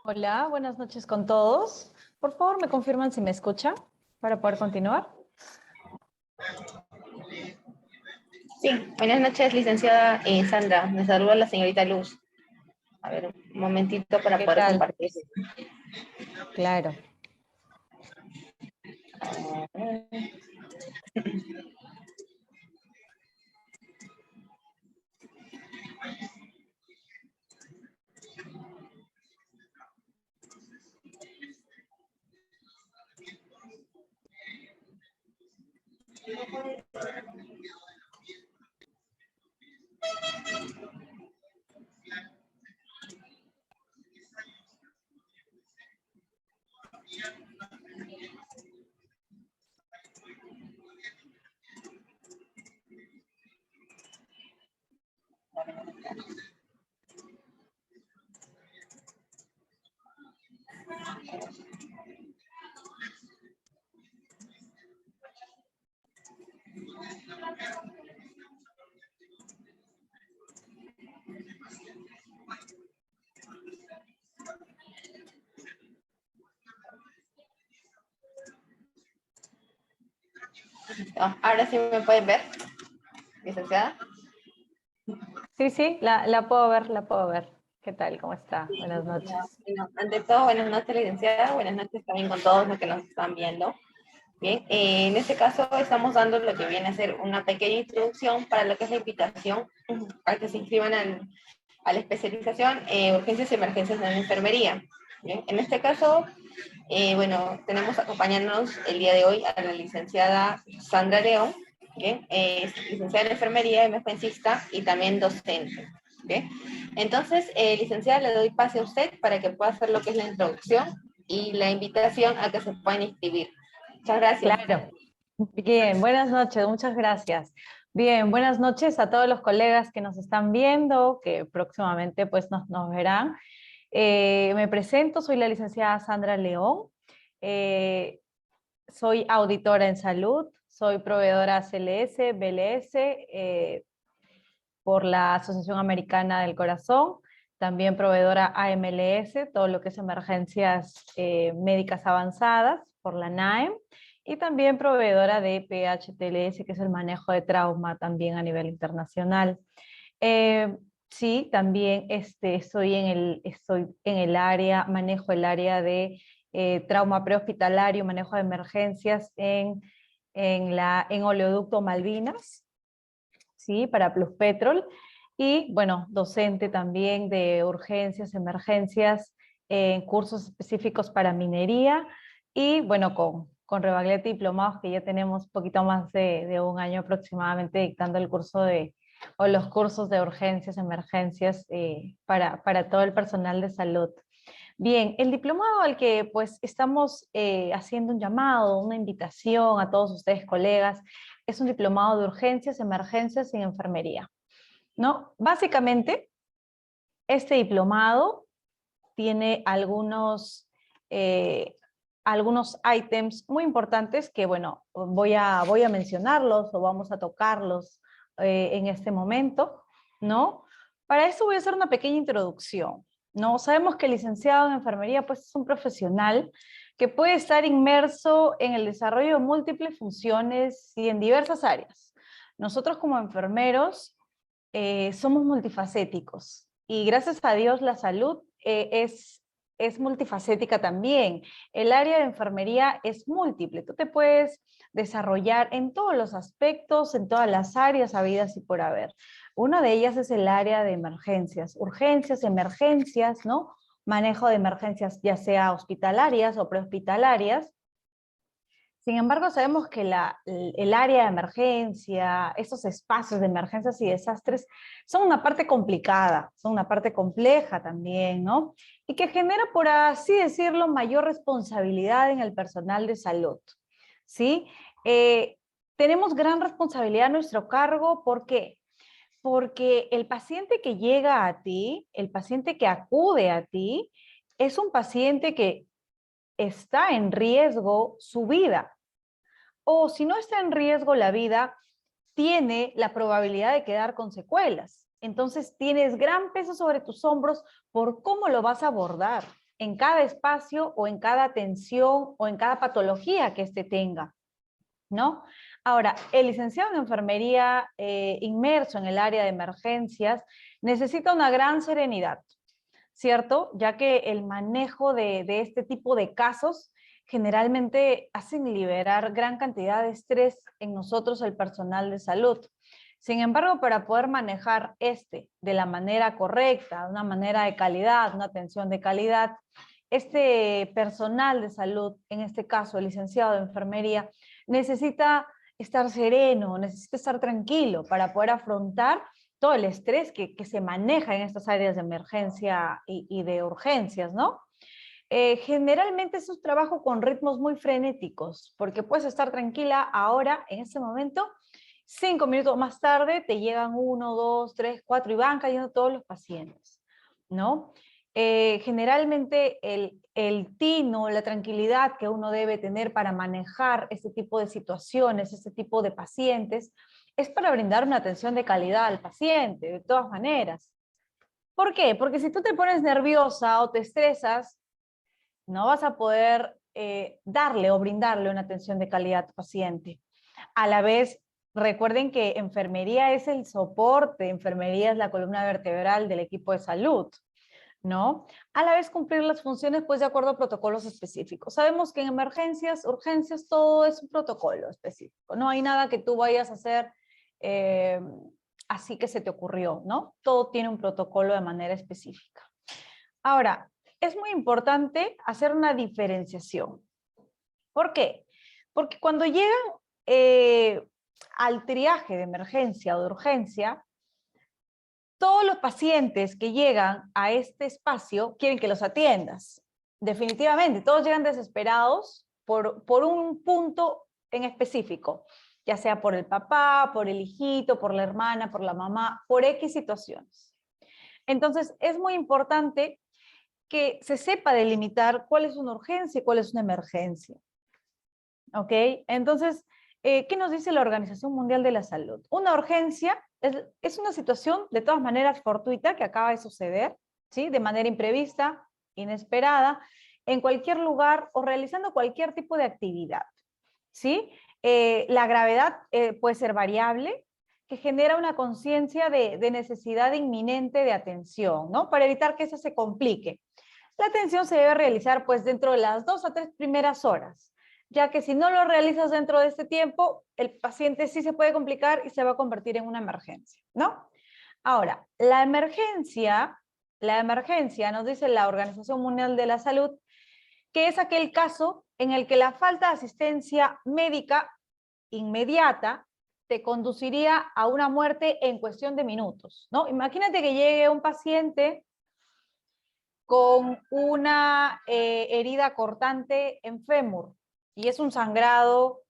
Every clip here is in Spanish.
Hola, buenas noches con todos. Por favor, me confirman si me escuchan para poder continuar. Sí, buenas noches, licenciada Sandra. Me saluda la señorita Luz. A ver, un momentito para ¿Qué poder tal? compartir. Claro. Ahora sí me pueden ver, licenciada. Sí, la puedo ver, la puedo ver. ¿Qué tal? ¿Cómo está? Buenas noches. Bueno, ante todo, buenas noches, licenciada. Buenas noches también con todos los que nos están viendo. Bien, en este caso estamos dando lo que viene a ser una pequeña introducción para lo que es la invitación a que se inscriban a la especialización urgencias y emergencias en la enfermería. Bien, en este caso, bueno, tenemos acompañándonos el día de hoy a la licenciada Sandra León, ¿bien? Es licenciada en enfermería, emergencista y también docente. ¿Bien? Entonces, licenciada, le doy pase a usted para que pueda hacer lo que es la introducción y la invitación a que se puedan inscribir. Muchas gracias. Claro. Bien, buenas noches, muchas gracias. Bien, buenas noches a todos los colegas que nos están viendo, que próximamente pues nos verán. Me presento, soy la licenciada Sandra León. Eh, Soy auditora en salud, soy proveedora CLS, BLS, por la Asociación Americana del Corazón, también proveedora AMLS, todo lo que es emergencias médicas avanzadas, por la NAEM, y también proveedora de PHTLS, que es el manejo de trauma también a nivel internacional. Sí, también estoy en el área, manejo el área de trauma prehospitalario, manejo de emergencias en Oleoducto Malvinas, ¿sí? Para Plus Petrol. Y bueno, docente también de urgencias, emergencias, en cursos específicos para minería. Y bueno, con Rebagliati diplomados, que ya tenemos un poquito más de un año aproximadamente dictando el curso o los cursos de urgencias, emergencias para todo el personal de salud. Bien, el diplomado al que pues estamos haciendo un llamado, una invitación a todos ustedes colegas, es un diplomado de urgencias, emergencias y enfermería, ¿no? Básicamente, este diplomado tiene eh, algunos ítems muy importantes que, bueno, voy a mencionarlos o vamos a tocarlos en este momento, ¿no? Para eso voy a hacer una pequeña introducción, ¿no? Sabemos que el licenciado en enfermería, pues, es un profesional que puede estar inmerso en el desarrollo de múltiples funciones y en diversas áreas. Nosotros como enfermeros somos multifacéticos y gracias a Dios la salud es multifacética también. El área de enfermería es múltiple. Tú te puedes desarrollar en todos los aspectos, en todas las áreas habidas y por haber. Una de ellas es el área de emergencias, urgencias, emergencias, ¿no? Manejo de emergencias ya sea hospitalarias o prehospitalarias. Sin embargo, sabemos que el área de emergencia, esos espacios de emergencias y desastres son una parte complicada, son una parte compleja también, ¿no? Y que genera, por así decirlo, mayor responsabilidad en el personal de salud, ¿sí? Eh, Tenemos gran responsabilidad a nuestro cargo, ¿por qué? Porque el paciente que llega a ti, el paciente que acude a ti, es un paciente que está en riesgo su vida, o si no está en riesgo la vida, tiene la probabilidad de quedar con secuelas. Entonces tienes gran peso sobre tus hombros por cómo lo vas a abordar. en cada espacio o en cada atención o en cada patología que éste tenga, ¿no? Ahora, el licenciado en enfermería inmerso en el área de emergencias necesita una gran serenidad, ¿cierto? Ya que el manejo de este tipo de casos generalmente hacen liberar gran cantidad de estrés en nosotros, el personal de salud. Sin embargo, para poder manejar de la manera correcta, de una manera de calidad, una atención de calidad, este personal de salud, en este caso el licenciado de enfermería, necesita estar sereno, necesita estar tranquilo para poder afrontar todo el estrés que se maneja en estas áreas de emergencia y de urgencias, ¿no? Generalmente es un trabajo con ritmos muy frenéticos, porque puedes estar tranquila ahora, en este momento, 5 minutos más tarde te llegan 1, 2, 3, 4 y van cayendo todos los pacientes, ¿no? Generalmente el tino, la tranquilidad que uno debe tener para manejar este tipo de situaciones, este tipo de pacientes, es para brindar una atención de calidad al paciente, de todas maneras. ¿Por qué? Porque si tú te pones nerviosa o te estresas, no vas a poder darle o brindarle una atención de calidad a tu paciente. A la vez, recuerden que enfermería es el soporte, enfermería es la columna vertebral del equipo de salud, ¿no? A la vez cumplir las funciones, pues de acuerdo a protocolos específicos. Sabemos que en emergencias, urgencias, todo es un protocolo específico. No hay nada que tú vayas a hacer así que se te ocurrió, ¿no? Todo tiene un protocolo de manera específica. Ahora, es muy importante hacer una diferenciación. ¿Por qué? Porque cuando llegan al triaje de emergencia o de urgencia, todos los pacientes que llegan a este espacio quieren que los atiendas. Definitivamente, todos llegan desesperados por un punto en específico, ya sea por el papá, por el hijito, por la hermana, por la mamá, por X situaciones. Entonces, es muy importante que se sepa delimitar cuál es una urgencia y cuál es una emergencia. ¿Ok? Entonces, ¿qué nos dice la Organización Mundial de la Salud? Una urgencia es una situación de todas maneras fortuita que acaba de suceder, ¿sí? De manera imprevista, inesperada, en cualquier lugar o realizando cualquier tipo de actividad, ¿sí? La gravedad puede ser variable, que genera una conciencia de necesidad inminente de atención, ¿no? Para evitar que eso se complique. La atención se debe realizar pues dentro de las 2 a 3 primeras horas, ya que si no lo realizas dentro de este tiempo, el paciente sí se puede complicar y se va a convertir en una emergencia, ¿no? Ahora, la emergencia nos dice la Organización Mundial de la Salud, que es aquel caso en el que la falta de asistencia médica inmediata te conduciría a una muerte en cuestión de minutos, ¿no? Imagínate que llegue un paciente con una herida cortante en fémur y es un sangrado.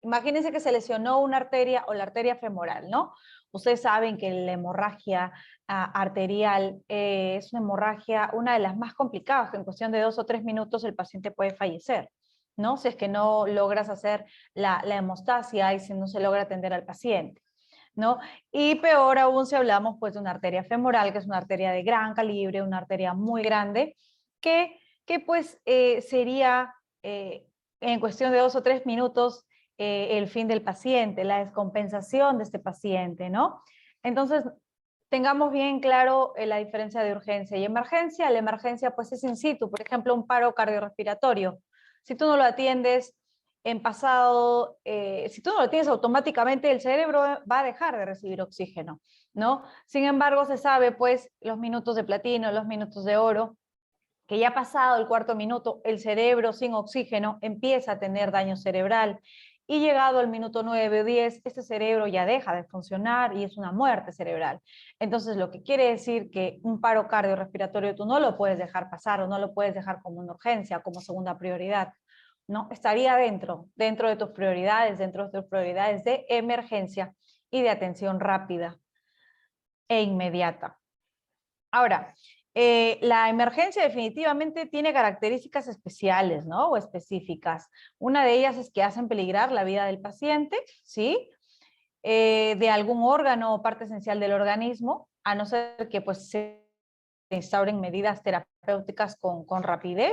Imagínense que se lesionó una arteria o la arteria femoral, ¿no? Ustedes saben que la hemorragia arterial es una hemorragia, una de las más complicadas, que en cuestión de 2 o 3 minutos el paciente puede fallecer, ¿no? Si es que no logras hacer la hemostasia y si no se logra atender al paciente, ¿no? Y peor aún si hablamos pues de una arteria femoral, que es una arteria de gran calibre, una arteria muy grande, que pues sería en cuestión de 2 o 3 minutos el fin del paciente, la descompensación de este paciente, ¿no? Entonces, tengamos bien claro la diferencia de urgencia y emergencia. La emergencia pues es in situ, por ejemplo, un paro cardiorrespiratorio. Si tú no lo atiendes en pasado, si tú no lo tienes automáticamente, el cerebro va a dejar de recibir oxígeno, ¿no? Sin embargo, se sabe, pues, los minutos de platino, los minutos de oro, que ya pasado el cuarto minuto, el cerebro sin oxígeno empieza a tener daño cerebral, y llegado al minuto 9 o 10, este cerebro ya deja de funcionar y es una muerte cerebral. Entonces, lo que quiere decir que un paro cardiorrespiratorio tú no lo puedes dejar pasar o no lo puedes dejar como una urgencia, como segunda prioridad, ¿no? Estaría dentro de tus prioridades, de emergencia y de atención rápida e inmediata. Ahora, la emergencia definitivamente tiene características especiales, ¿no? O específicas. Una de ellas es que hacen peligrar la vida del paciente, ¿sí? De algún órgano o parte esencial del organismo, a no ser que pues instauren medidas terapéuticas con rapidez.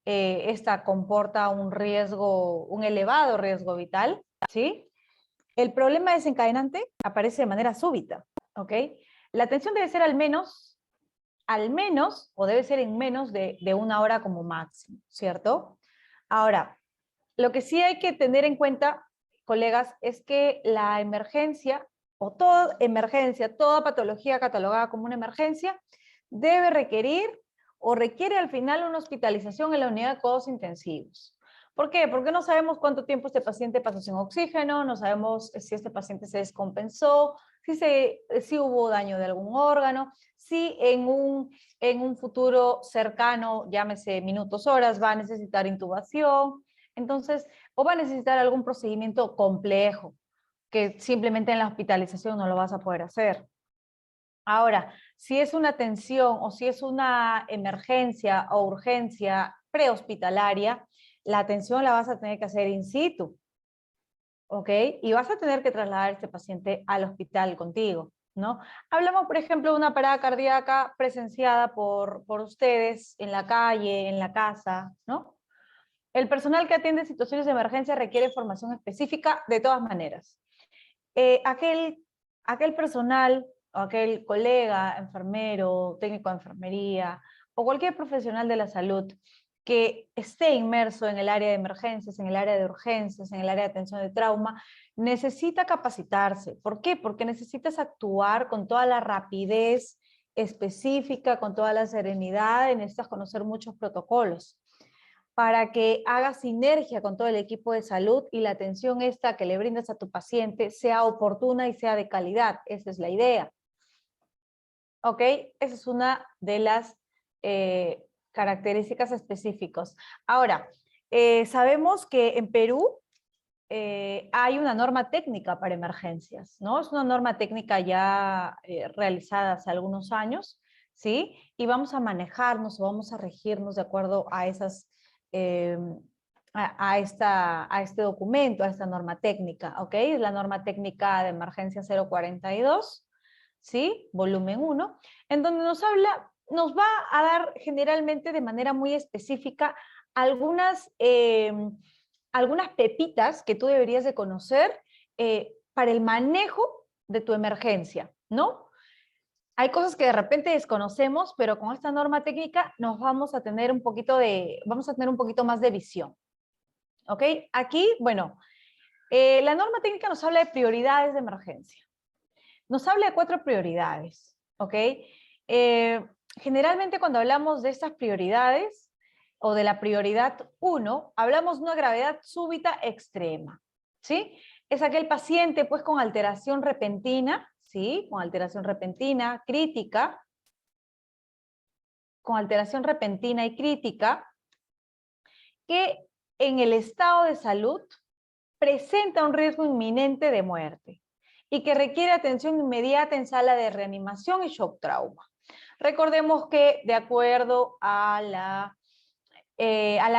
Esta comporta un riesgo, un elevado riesgo vital, ¿sí? El problema desencadenante aparece de manera súbita, ¿ok? La atención debe ser al menos, o debe ser en menos de 1 hora como máximo, ¿cierto? Ahora, lo que sí hay que tener en cuenta, colegas, es que la emergencia, o toda emergencia, toda patología catalogada como una emergencia, debe requerir o requiere al final una hospitalización en la unidad de cuidados intensivos. ¿Por qué? Porque no sabemos cuánto tiempo este paciente pasó sin oxígeno, no sabemos si este paciente se descompensó, si hubo daño de algún órgano, si en un futuro cercano, llámese minutos, horas, va a necesitar intubación. Entonces, o va a necesitar algún procedimiento complejo, que simplemente en la hospitalización no lo vas a poder hacer. Ahora, si es una atención o si es una emergencia o urgencia prehospitalaria, la atención la vas a tener que hacer in situ, ¿ok? Y vas a tener que trasladar a este paciente al hospital contigo, ¿no? Hablamos, por ejemplo, de una parada cardíaca presenciada por ustedes en la calle, en la casa, ¿no? El personal que atiende situaciones de emergencia requiere formación específica de todas maneras. Aquel personal o aquel colega, enfermero, técnico de enfermería o cualquier profesional de la salud que esté inmerso en el área de emergencias, en el área de urgencias, en el área de atención de trauma, necesita capacitarse. ¿Por qué? Porque necesitas actuar con toda la rapidez específica, con toda la serenidad, y necesitas conocer muchos protocolos para que haga sinergia con todo el equipo de salud y la atención esta que le brindas a tu paciente sea oportuna y sea de calidad. Esa es la idea. ¿Ok? Esa es una de las características específicas. Ahora, sabemos que en Perú hay una norma técnica para emergencias, ¿no? Es una norma técnica ya realizada hace algunos años, ¿sí? Y vamos a manejarnos o vamos a regirnos de acuerdo a esas, eh, a este documento, a esta norma técnica, ¿ok? Es la norma técnica de emergencia 042, ¿sí? Volumen 1, en donde nos va a dar generalmente de manera muy específica algunas pepitas que tú deberías de conocer para el manejo de tu emergencia, ¿no? Hay cosas que de repente desconocemos, pero con esta norma técnica vamos a tener un poquito más de visión, ¿ok? Aquí, bueno, la norma técnica nos habla de prioridades de emergencia. Nos habla de 4 prioridades, ¿ok? Generalmente cuando hablamos de estas prioridades, o de la prioridad 1, hablamos de una gravedad súbita extrema, ¿sí? Es aquel paciente pues con alteración repentina, ¿sí? Con alteración repentina, crítica, con alteración repentina y crítica, que en el estado de salud presenta un riesgo inminente de muerte y que requiere atención inmediata en sala de reanimación y shock trauma. Recordemos que de acuerdo a la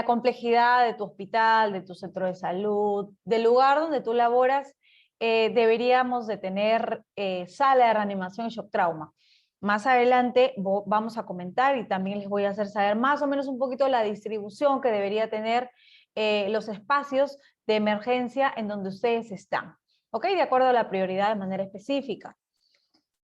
complejidad de tu hospital, de tu centro de salud, del lugar donde tú laboras, deberíamos de tener sala de reanimación y shock trauma. Más adelante vamos a comentar y también les voy a hacer saber más o menos un poquito la distribución que debería tener los espacios de emergencia en donde ustedes están. ¿Ok? De acuerdo a la prioridad de manera específica.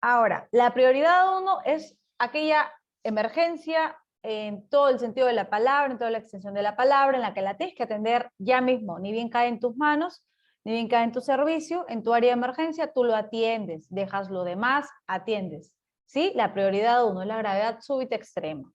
Ahora, la prioridad 1 es aquella emergencia en todo el sentido de la palabra, en toda la extensión de la palabra, en la que la tienes que atender ya mismo, ni bien cae en tus manos, ni bien cae en tu servicio, en tu área de emergencia, tú lo atiendes, dejas lo demás, atiendes. ¿Sí? La prioridad 1 es la gravedad súbita extrema.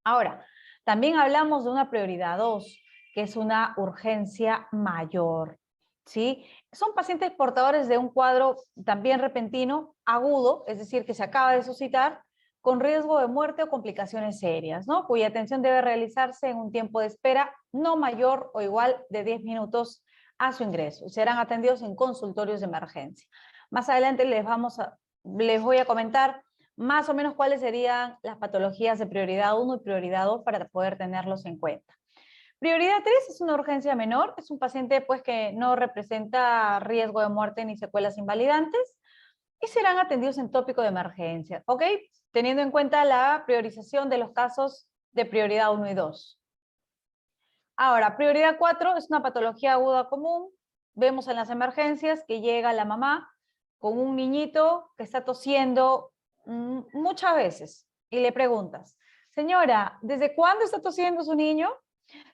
Ahora, también hablamos de una prioridad 2, que es una urgencia mayor. ¿Sí? Son pacientes portadores de un cuadro también repentino, agudo, es decir, que se acaba de suscitar, con riesgo de muerte o complicaciones serias, ¿no? Cuya atención debe realizarse en un tiempo de espera no mayor o igual de 10 minutos a su ingreso. Serán atendidos en consultorios de emergencia. Más adelante les voy a comentar más o menos cuáles serían las patologías de prioridad 1 y prioridad 2 para poder tenerlos en cuenta. Prioridad 3 es una urgencia menor, es un paciente pues que no representa riesgo de muerte ni secuelas invalidantes. y serán atendidos en tópico de emergencia, ¿ok? Teniendo en cuenta la priorización de los casos de prioridad 1 y 2. Ahora, prioridad 4 es una patología aguda común. Vemos en las emergencias que llega la mamá con un niñito que está tosiendo muchas veces y le preguntas, señora, ¿desde cuándo está tosiendo su niño?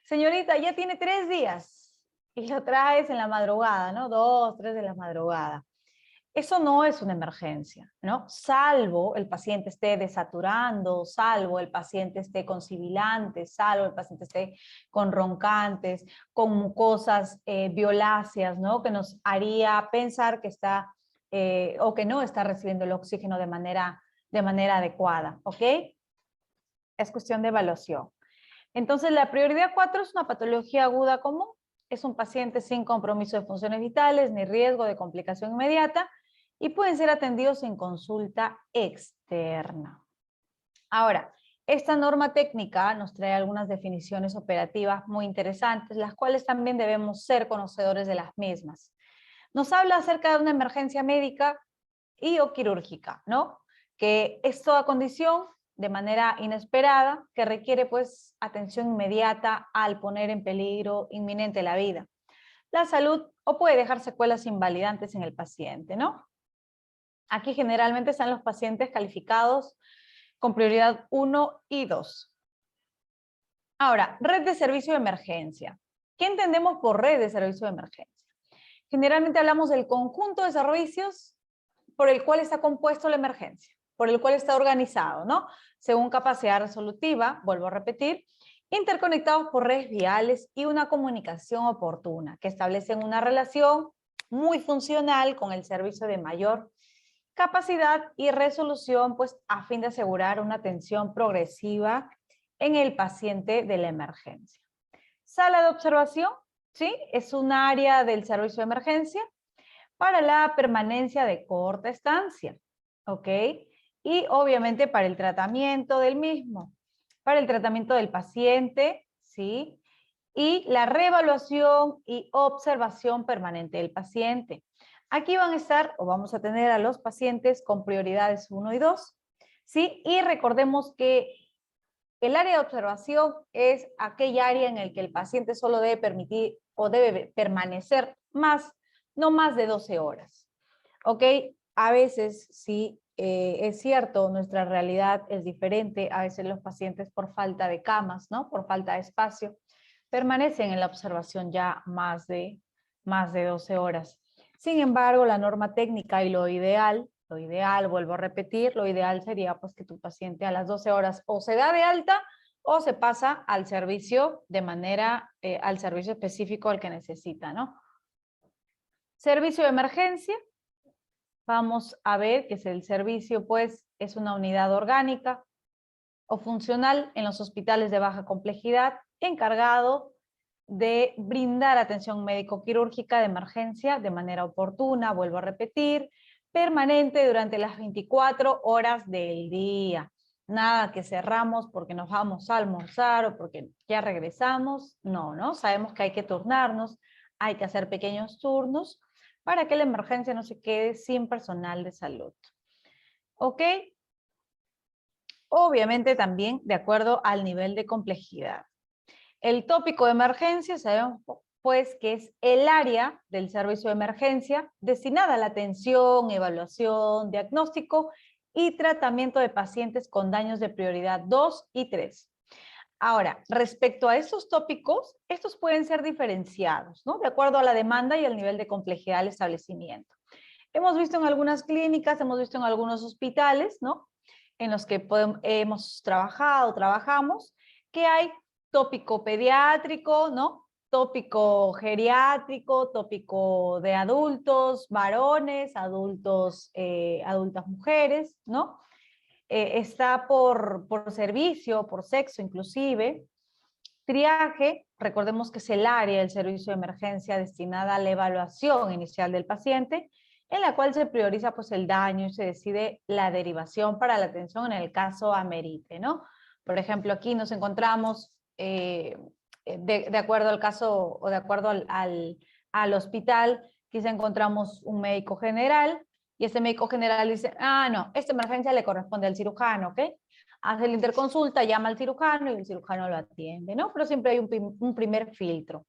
Señorita, ya tiene 3 días y lo traes en la madrugada, ¿no? 2, 3 de la madrugada. Eso no es una emergencia, ¿no? Salvo el paciente esté desaturando, salvo el paciente esté con sibilantes, salvo el paciente esté con roncantes, con mucosas violáceas, ¿no? Que nos haría pensar que está o que no está recibiendo el oxígeno de manera adecuada, ¿ok? Es cuestión de evaluación. Entonces, la prioridad 4 es una patología aguda común. Es un paciente sin compromiso de funciones vitales ni riesgo de complicación inmediata y pueden ser atendidos en consulta externa. Ahora, esta norma técnica nos trae algunas definiciones operativas muy interesantes, las cuales también debemos ser conocedores de las mismas. Nos habla acerca de una emergencia médica y o quirúrgica, ¿no? Que es toda condición de manera inesperada que requiere pues atención inmediata al poner en peligro inminente la vida, la salud o puede dejar secuelas invalidantes en el paciente, ¿no? Aquí generalmente están los pacientes calificados con prioridad 1 y 2. Ahora, red de servicio de emergencia. ¿Qué entendemos por red de servicio de emergencia? Generalmente hablamos del conjunto de servicios por el cual está compuesto la emergencia, por el cual está organizado, ¿no? Según capacidad resolutiva, vuelvo a repetir, interconectados por redes viales y una comunicación oportuna, que establecen una relación muy funcional con el servicio de mayor capacidad y resolución, pues a fin de asegurar una atención progresiva en el paciente de la emergencia. Sala de observación, ¿sí? Es un área del servicio de emergencia para la permanencia de corta estancia, ¿ok? Y obviamente para el tratamiento del mismo, para el tratamiento del paciente, ¿sí? Y la reevaluación y observación permanente del paciente. Aquí van a estar, o vamos a tener a los pacientes con prioridades 1 y 2, ¿sí? Y recordemos que el área de observación es aquella área en la que el paciente solo debe permitir o debe permanecer no más de 12 horas. ¿Ok? A veces, sí, es cierto, nuestra realidad es diferente. A veces los pacientes por falta de camas, ¿no? Por falta de espacio, permanecen en la observación ya más de 12 horas. Sin embargo, la norma técnica y lo ideal, vuelvo a repetir, lo ideal sería pues que tu paciente a las 12 horas o se da de alta o se pasa al servicio al servicio específico al que necesita, ¿no? Servicio de emergencia, vamos a ver que el servicio pues es una unidad orgánica o funcional en los hospitales de baja complejidad encargado de brindar atención médico-quirúrgica de emergencia de manera oportuna, vuelvo a repetir, permanente durante las 24 horas del día. Nada que cerramos porque nos vamos a almorzar o porque ya regresamos. No, ¿no? Sabemos que hay que turnarnos, hay que hacer pequeños turnos para que la emergencia no se quede sin personal de salud. ¿Ok? Obviamente también de acuerdo al nivel de complejidad. El tópico de emergencia sabemos pues que es el área del servicio de emergencia destinada a la atención, evaluación, diagnóstico y tratamiento de pacientes con daños de prioridad 2 y 3. Ahora, respecto a estos tópicos, estos pueden ser diferenciados, ¿no? De acuerdo a la demanda y al nivel de complejidad del establecimiento. Hemos visto en algunas clínicas, hemos visto en algunos hospitales, ¿no? En los que hemos trabajamos, que hay tópico pediátrico, ¿no? Tópico geriátrico, tópico de adultos, varones, adultas mujeres, ¿no? Está por servicio, por sexo inclusive. Triaje, recordemos que es el área del servicio de emergencia destinada a la evaluación inicial del paciente, en la cual se prioriza pues el daño y se decide la derivación para la atención en el caso amerite, ¿no? Por ejemplo, aquí nos encontramos, de acuerdo al caso o de acuerdo al hospital, quizá encontramos un médico general Y ese médico general dice, ah, no, esta emergencia le corresponde al cirujano, ¿ok? Hace la interconsulta, llama al cirujano y el cirujano lo atiende, ¿no? Pero siempre hay un primer filtro.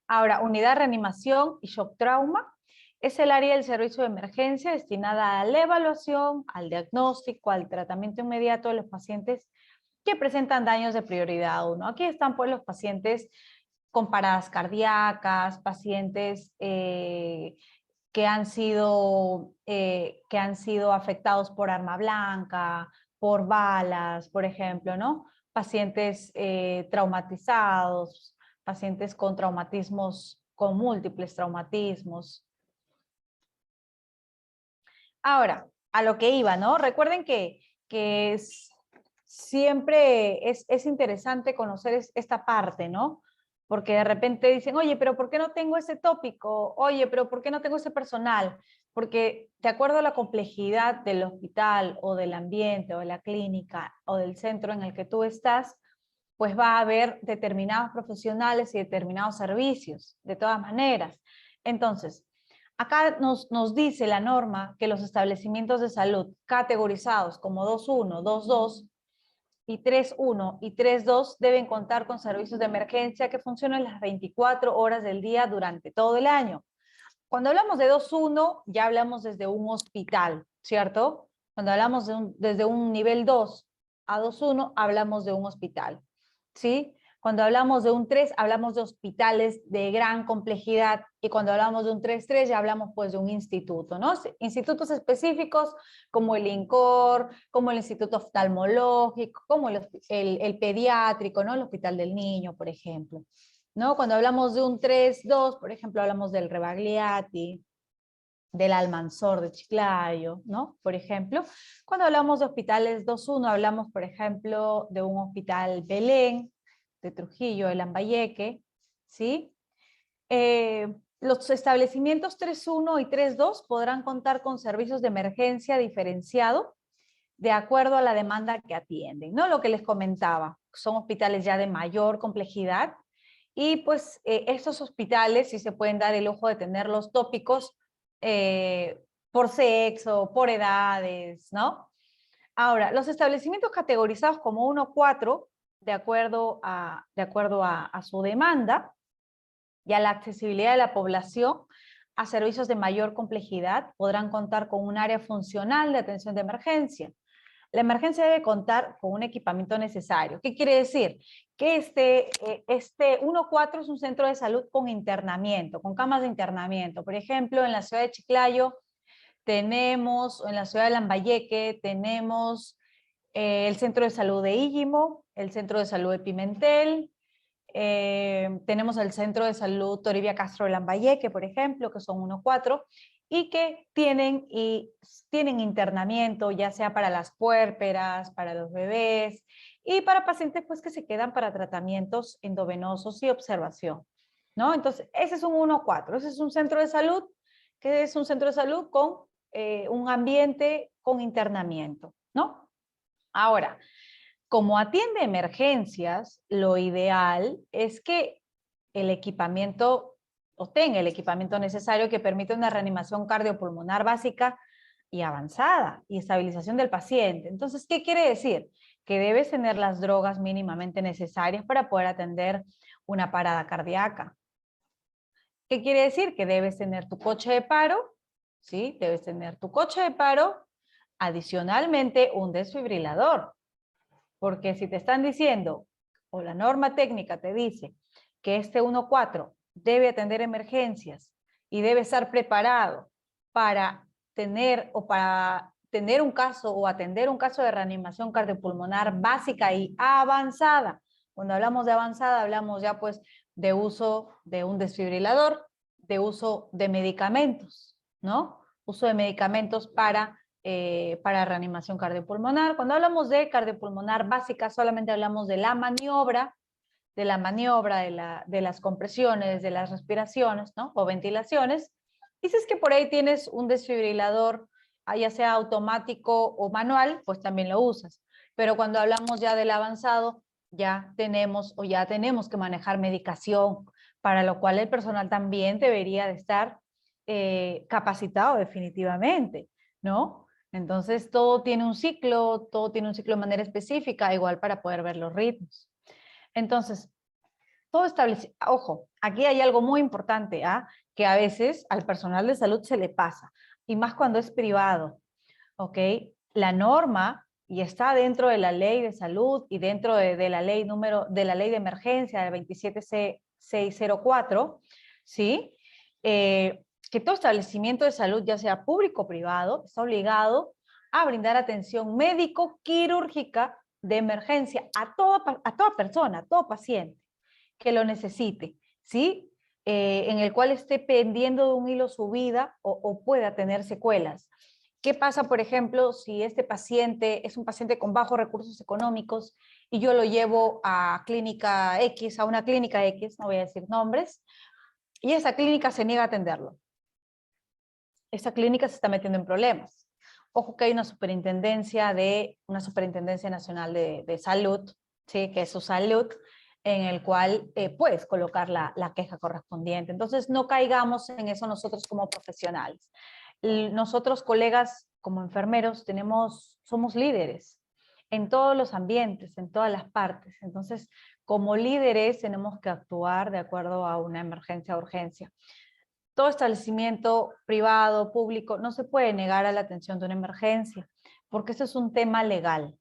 Ahora, unidad de reanimación y shock trauma es el área del servicio de emergencia destinada a la evaluación, al diagnóstico, al tratamiento inmediato de los pacientes que presentan daños de prioridad 1. Aquí están pues los pacientes con paradas cardíacas, pacientes que han sido afectados por arma blanca, por balas, por ejemplo, ¿no? Pacientes traumatizados, pacientes con traumatismos, con múltiples traumatismos. Ahora, a lo que iba, ¿no? Recuerden que siempre es interesante conocer esta parte, ¿no? Porque de repente dicen, oye, pero ¿por qué no tengo ese tópico? Oye, pero ¿por qué no tengo ese personal? Porque de acuerdo a la complejidad del hospital o del ambiente o de la clínica o del centro en el que tú estás, pues va a haber determinados profesionales y determinados servicios, de todas maneras. Entonces, acá nos dice la norma que los establecimientos de salud categorizados como 2.1, 2.2 y 3.1 y 3.2 deben contar con servicios de emergencia que funcionen las 24 horas del día durante todo el año. Cuando hablamos de 2.1 ya hablamos desde un hospital, ¿cierto? Cuando hablamos desde un nivel 2 a 2.1 hablamos de un hospital, ¿sí? Cuando hablamos de un 3 hablamos de hospitales de gran complejidad y cuando hablamos de un 3.3 ya hablamos pues de un instituto, ¿no? Institutos específicos como el INCOR, como el Instituto Oftalmológico, como el pediátrico, ¿no? El Hospital del Niño, por ejemplo, ¿no? Cuando hablamos de un 3.2, por ejemplo, hablamos del Rebagliati, del Almanzor de Chiclayo, ¿no? Por ejemplo, cuando hablamos de hospitales 2.1 hablamos, por ejemplo, de un hospital Belén, de Trujillo, de Lambayeque, ¿sí? Los establecimientos 3.1 y 3.2 podrán contar con servicios de emergencia diferenciado de acuerdo a la demanda que atienden, ¿no? Lo que les comentaba, son hospitales ya de mayor complejidad y pues estos hospitales sí se pueden dar el lujo de tener los tópicos por sexo, por edades, ¿no? Ahora, los establecimientos categorizados como 1-4, de acuerdo a su demanda y a la accesibilidad de la población a servicios de mayor complejidad, podrán contar con un área funcional de atención de emergencia. La emergencia debe contar con un equipamiento necesario. ¿Qué quiere decir? Que este 1-4 es un centro de salud con internamiento, con camas de internamiento. Por ejemplo, en la ciudad de Chiclayo tenemos, en la ciudad de Lambayeque tenemos el centro de salud de Íllimo, el centro de salud de Pimentel, tenemos el centro de salud Toribia Castro de Lambayeque, por ejemplo, que son 1-4, y que tienen internamiento, ya sea para las puérperas, para los bebés, y para pacientes pues, que se quedan para tratamientos endovenosos y observación, ¿no? Entonces, ese es un 1-4, ese es un centro de salud, que es un centro de salud con un ambiente con internamiento, ¿no? Ahora, como atiende emergencias, lo ideal es que el equipamiento obtenga el equipamiento necesario que permita una reanimación cardiopulmonar básica y avanzada y estabilización del paciente. Entonces, ¿qué quiere decir? Que debes tener las drogas mínimamente necesarias para poder atender una parada cardíaca. ¿Qué quiere decir? Que debes tener tu coche de paro, ¿sí? Debes tener tu coche de paro, adicionalmente un desfibrilador. Porque si te están diciendo, o la norma técnica te dice, que este 1-4 debe atender emergencias y debe estar preparado para tener un caso o atender un caso de reanimación cardiopulmonar básica y avanzada. Cuando hablamos de avanzada, hablamos ya pues de uso de un desfibrilador, de uso de medicamentos, ¿no? Uso de medicamentos para reanimación cardiopulmonar. Cuando hablamos de cardiopulmonar básica, solamente hablamos de la maniobra, de las compresiones, de las respiraciones, ¿no? O ventilaciones. Y si es que por ahí tienes un desfibrilador, ya sea automático o manual, pues también lo usas. Pero cuando hablamos ya del avanzado, ya tenemos que manejar medicación, para lo cual el personal también debería de estar capacitado definitivamente, ¿no? Entonces todo tiene un ciclo de manera específica, igual para poder ver los ritmos. Entonces, todo establece, ojo, aquí hay algo muy importante, ¿ah? Que a veces al personal de salud se le pasa, y más cuando es privado, ¿ok? La norma, y está dentro de la ley de salud y dentro de la ley de la ley de emergencia de 27604, ¿sí? Que todo establecimiento de salud, ya sea público o privado, está obligado a brindar atención médico-quirúrgica de emergencia a toda persona, a todo paciente que lo necesite, ¿sí? En el cual esté pendiendo de un hilo su vida o pueda tener secuelas. ¿Qué pasa, por ejemplo, si este paciente es un paciente con bajos recursos económicos y yo lo llevo a clínica X, a una clínica X, no voy a decir nombres, y esa clínica se niega a atenderlo? Esa clínica se está metiendo en problemas. Ojo que hay una superintendencia nacional de salud, ¿sí? Que es su salud, en el cual puedes colocar la queja correspondiente. Entonces no caigamos en eso nosotros como profesionales. Nosotros, colegas, como enfermeros, somos líderes en todos los ambientes, en todas las partes. Entonces, como líderes tenemos que actuar de acuerdo a una emergencia o urgencia. Todo establecimiento privado, público, no se puede negar a la atención de una emergencia, porque eso es un tema legal.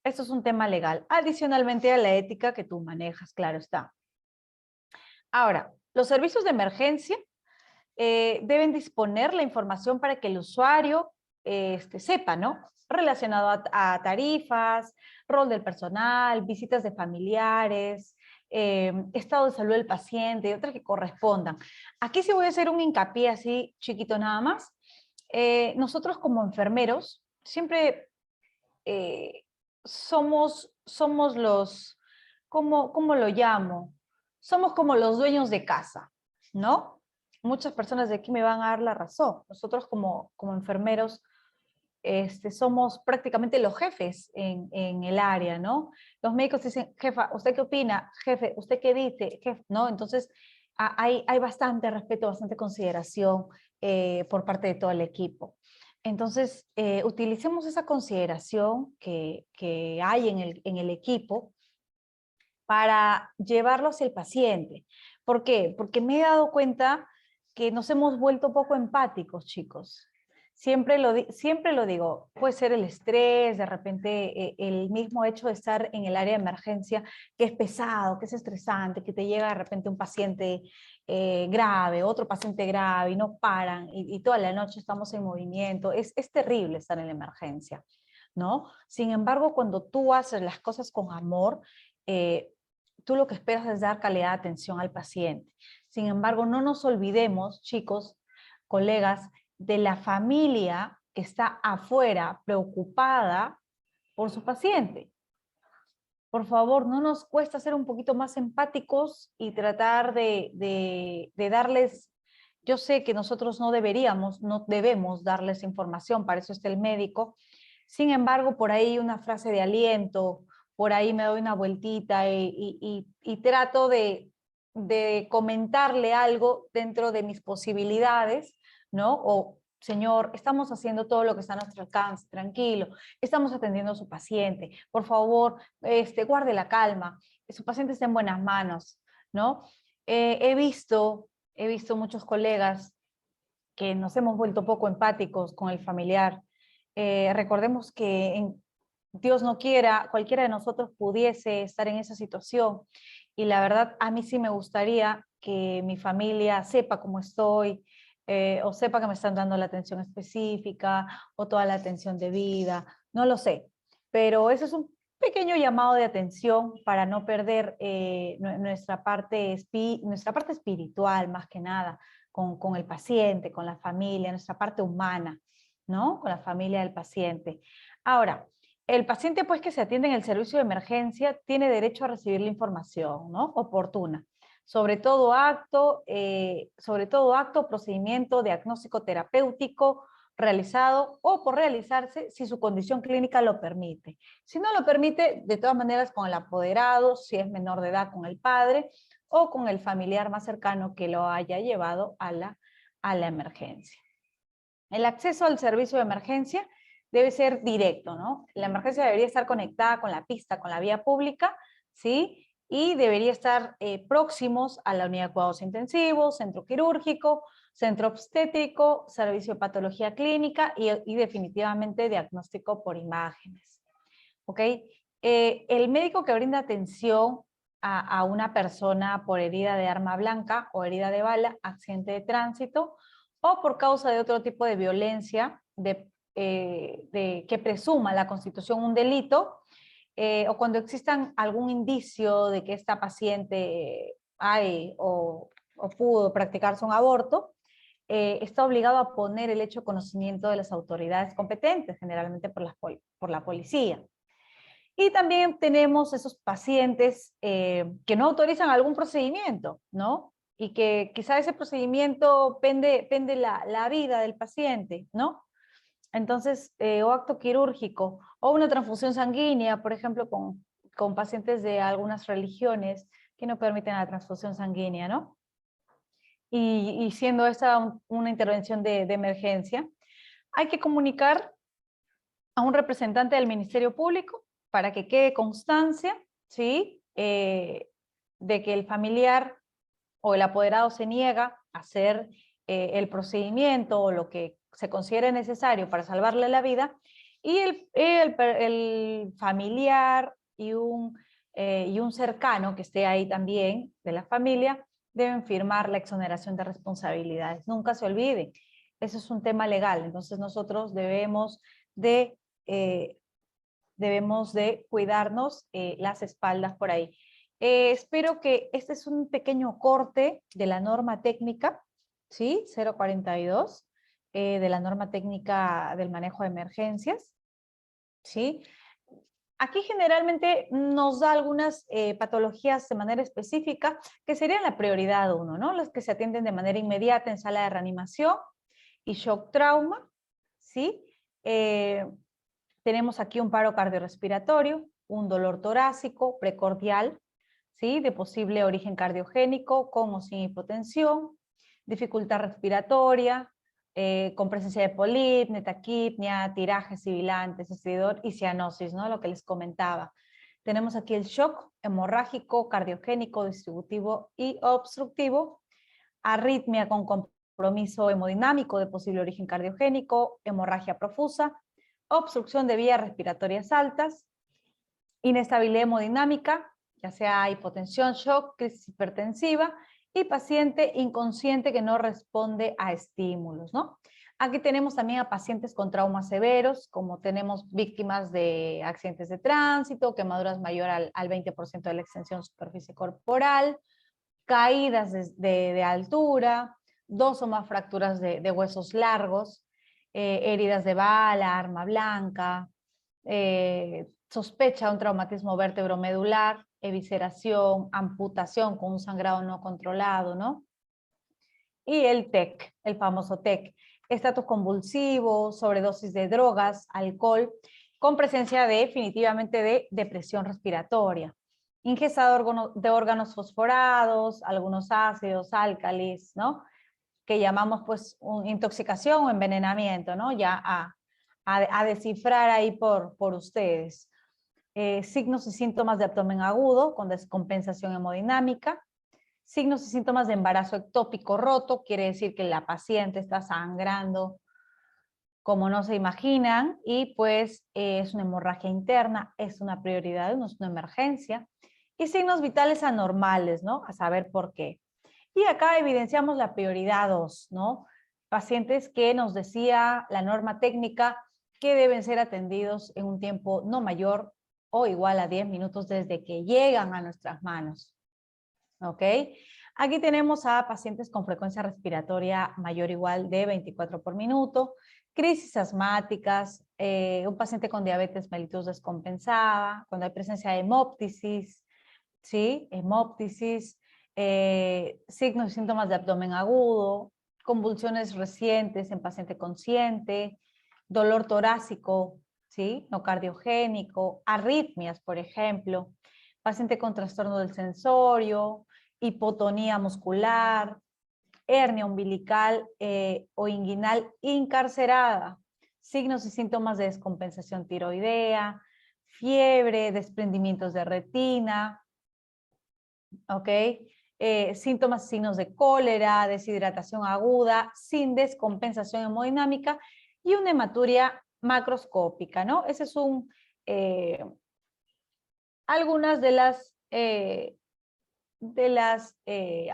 Esto es un tema legal, adicionalmente a la ética que tú manejas, claro está. Ahora, los servicios de emergencia deben disponer la información para que el usuario sepa, ¿no? Relacionado a tarifas, rol del personal, visitas de familiares, estado de salud del paciente y otras que correspondan. Aquí sí voy a hacer un hincapié así chiquito nada más. Nosotros como enfermeros siempre somos los, ¿cómo lo llamo? Somos como los dueños de casa, ¿no? Muchas personas de aquí me van a dar la razón. Nosotros como enfermeros somos prácticamente los jefes en el área, ¿no? Los médicos dicen, jefa, ¿usted qué opina? Jefe, ¿usted qué dice? Jefe, ¿no? Entonces hay bastante respeto, bastante consideración por parte de todo el equipo. Entonces, utilicemos esa consideración que hay en el equipo para llevarlo hacia el paciente. ¿Por qué? Porque me he dado cuenta que nos hemos vuelto poco empáticos, chicos. Siempre lo digo, puede ser el estrés, de repente el mismo hecho de estar en el área de emergencia, que es pesado, que es estresante, que te llega de repente un paciente grave, otro paciente grave, y no paran, y toda la noche estamos en movimiento. Es terrible estar en la emergencia, ¿no? Sin embargo, cuando tú haces las cosas con amor, tú lo que esperas es dar calidad de atención al paciente. Sin embargo, no nos olvidemos, chicos, colegas, de la familia que está afuera preocupada por su paciente. Por favor, no nos cuesta ser un poquito más empáticos y tratar de darles, yo sé que nosotros no debemos darles información, para eso está el médico. Sin embargo, por ahí una frase de aliento, por ahí me doy una vueltita y trato de comentarle algo dentro de mis posibilidades, ¿no? O, señor, estamos haciendo todo lo que está a nuestro alcance, tranquilo, estamos atendiendo a su paciente, por favor, guarde la calma, su paciente está en buenas manos, ¿no? He visto muchos colegas que nos hemos vuelto poco empáticos con el familiar. Recordemos que Dios no quiera, cualquiera de nosotros pudiese estar en esa situación. Y la verdad, a mí sí me gustaría que mi familia sepa cómo estoy, o sepa que me están dando la atención específica, o toda la atención debida, no lo sé. Pero eso es un pequeño llamado de atención para no perder nuestra parte espiritual, más que nada, con el paciente, con la familia, nuestra parte humana, ¿no? Con la familia del paciente. Ahora, el paciente, pues, que se atiende en el servicio de emergencia tiene derecho a recibir la información, ¿no? Oportuna. Sobre todo acto, procedimiento diagnóstico terapéutico realizado o por realizarse si su condición clínica lo permite. Si no lo permite, de todas maneras con el apoderado, si es menor de edad con el padre o con el familiar más cercano que lo haya llevado a a la emergencia. El acceso al servicio de emergencia debe ser directo, ¿no? La emergencia debería estar conectada con la pista, con la vía pública, ¿sí? Y debería estar próximos a la unidad de cuidados intensivos, centro quirúrgico, centro obstétrico, servicio de patología clínica y definitivamente diagnóstico por imágenes. ¿Ok? El médico que brinda atención a una persona por herida de arma blanca o herida de bala, accidente de tránsito, o por causa de otro tipo de violencia que presuma la constitución un delito, o cuando existan algún indicio de que esta paciente hay o pudo practicarse un aborto, está obligado a poner el hecho de conocimiento de las autoridades competentes, generalmente por la policía. Y también tenemos esos pacientes que no autorizan algún procedimiento, ¿no? Y que quizá ese procedimiento pende la vida del paciente, ¿no? Entonces, o acto quirúrgico, o una transfusión sanguínea, por ejemplo, con pacientes de algunas religiones que no permiten la transfusión sanguínea, ¿no? Y siendo esta una intervención de emergencia, hay que comunicar a un representante del Ministerio Público para que quede constancia, ¿sí? De que el familiar o el apoderado se niega a hacer el procedimiento o lo que se considere necesario para salvarle la vida, y el familiar y un cercano que esté ahí también de la familia deben firmar la exoneración de responsabilidades. Nunca se olviden, eso es un tema legal, entonces nosotros debemos de cuidarnos las espaldas por ahí. Espero que este es un pequeño corte de la norma técnica, ¿sí? 042, de la norma técnica del manejo de emergencias, ¿sí? Aquí generalmente nos da algunas patologías de manera específica que serían la prioridad 1, ¿no? Las que se atienden de manera inmediata en sala de reanimación y shock trauma, ¿sí? Tenemos aquí un paro cardiorrespiratorio, un dolor torácico precordial, ¿sí? De posible origen cardiogénico, con o sin hipotensión, dificultad respiratoria, con presencia de polipnia, taquipnia, tiraje sibilante, estridor y cianosis, ¿no? Lo que les comentaba. Tenemos aquí el shock hemorrágico, cardiogénico, distributivo y obstructivo, arritmia con compromiso hemodinámico de posible origen cardiogénico, hemorragia profusa, obstrucción de vías respiratorias altas, inestabilidad hemodinámica, ya sea hipotensión, shock, crisis hipertensiva, y paciente inconsciente que no responde a estímulos, ¿no? Aquí tenemos también a pacientes con traumas severos, como tenemos víctimas de accidentes de tránsito, quemaduras mayor al 20% de la extensión superficie corporal, caídas de altura, 2 o más fracturas de huesos largos, heridas de bala, arma blanca, sospecha de un traumatismo vértebro-medular, evisceración, amputación con un sangrado no controlado, ¿no? Y el TEC, el famoso TEC, estatus convulsivo, sobredosis de drogas, alcohol, con presencia definitivamente de depresión respiratoria. Ingesta de órganos fosforados, algunos ácidos, álcalis, ¿no? Que llamamos pues intoxicación o envenenamiento, ¿no? Ya a descifrar ahí por ustedes. Signos y síntomas de abdomen agudo con descompensación hemodinámica. Signos y síntomas de embarazo ectópico roto, quiere decir que la paciente está sangrando como no se imaginan, y pues es una hemorragia interna, es una prioridad, no es una emergencia. Y signos vitales anormales, ¿no? A saber por qué. Y acá evidenciamos la prioridad 2, ¿no? Pacientes que nos decía la norma técnica que deben ser atendidos en un tiempo no mayor o igual a 10 minutos desde que llegan a nuestras manos. ¿Ok? Aquí tenemos a pacientes con frecuencia respiratoria mayor o igual de 24 por minuto, crisis asmáticas, un paciente con diabetes mellitus descompensada, cuando hay presencia de hemóptisis, ¿sí? Hemóptisis, signos y síntomas de abdomen agudo, convulsiones recientes en paciente consciente, dolor torácico, ¿sí? No cardiogénico, arritmias, por ejemplo, paciente con trastorno del sensorio, hipotonía muscular, hernia umbilical o inguinal incarcerada, signos y síntomas de descompensación tiroidea, fiebre, desprendimientos de retina, ¿ok? Síntomas y signos de cólera, deshidratación aguda, sin descompensación hemodinámica y una hematuria macroscópica, ¿no? Ese es algunas de las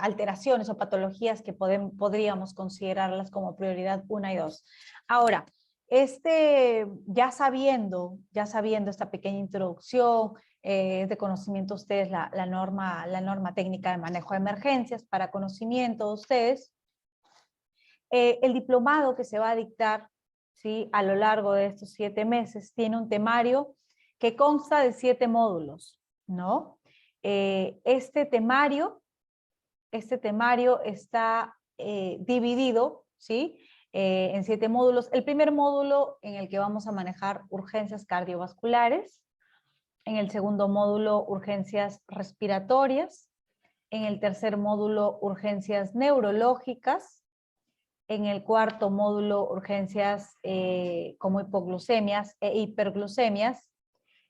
alteraciones o patologías que podríamos considerarlas como prioridad 1 y 2. Ahora, ya sabiendo esta pequeña introducción, de conocimiento ustedes la norma técnica de manejo de emergencias, para conocimiento de ustedes, el diplomado que se va a dictar, ¿sí?, a lo largo de estos 7 meses tiene un temario que consta de 7 módulos, ¿no? Este temario está dividido, ¿sí?, en 7 módulos. El primer módulo en el que vamos a manejar urgencias cardiovasculares, en el segundo módulo urgencias respiratorias, en el tercer módulo urgencias neurológicas, en el cuarto módulo urgencias como hipoglucemias e hiperglucemias.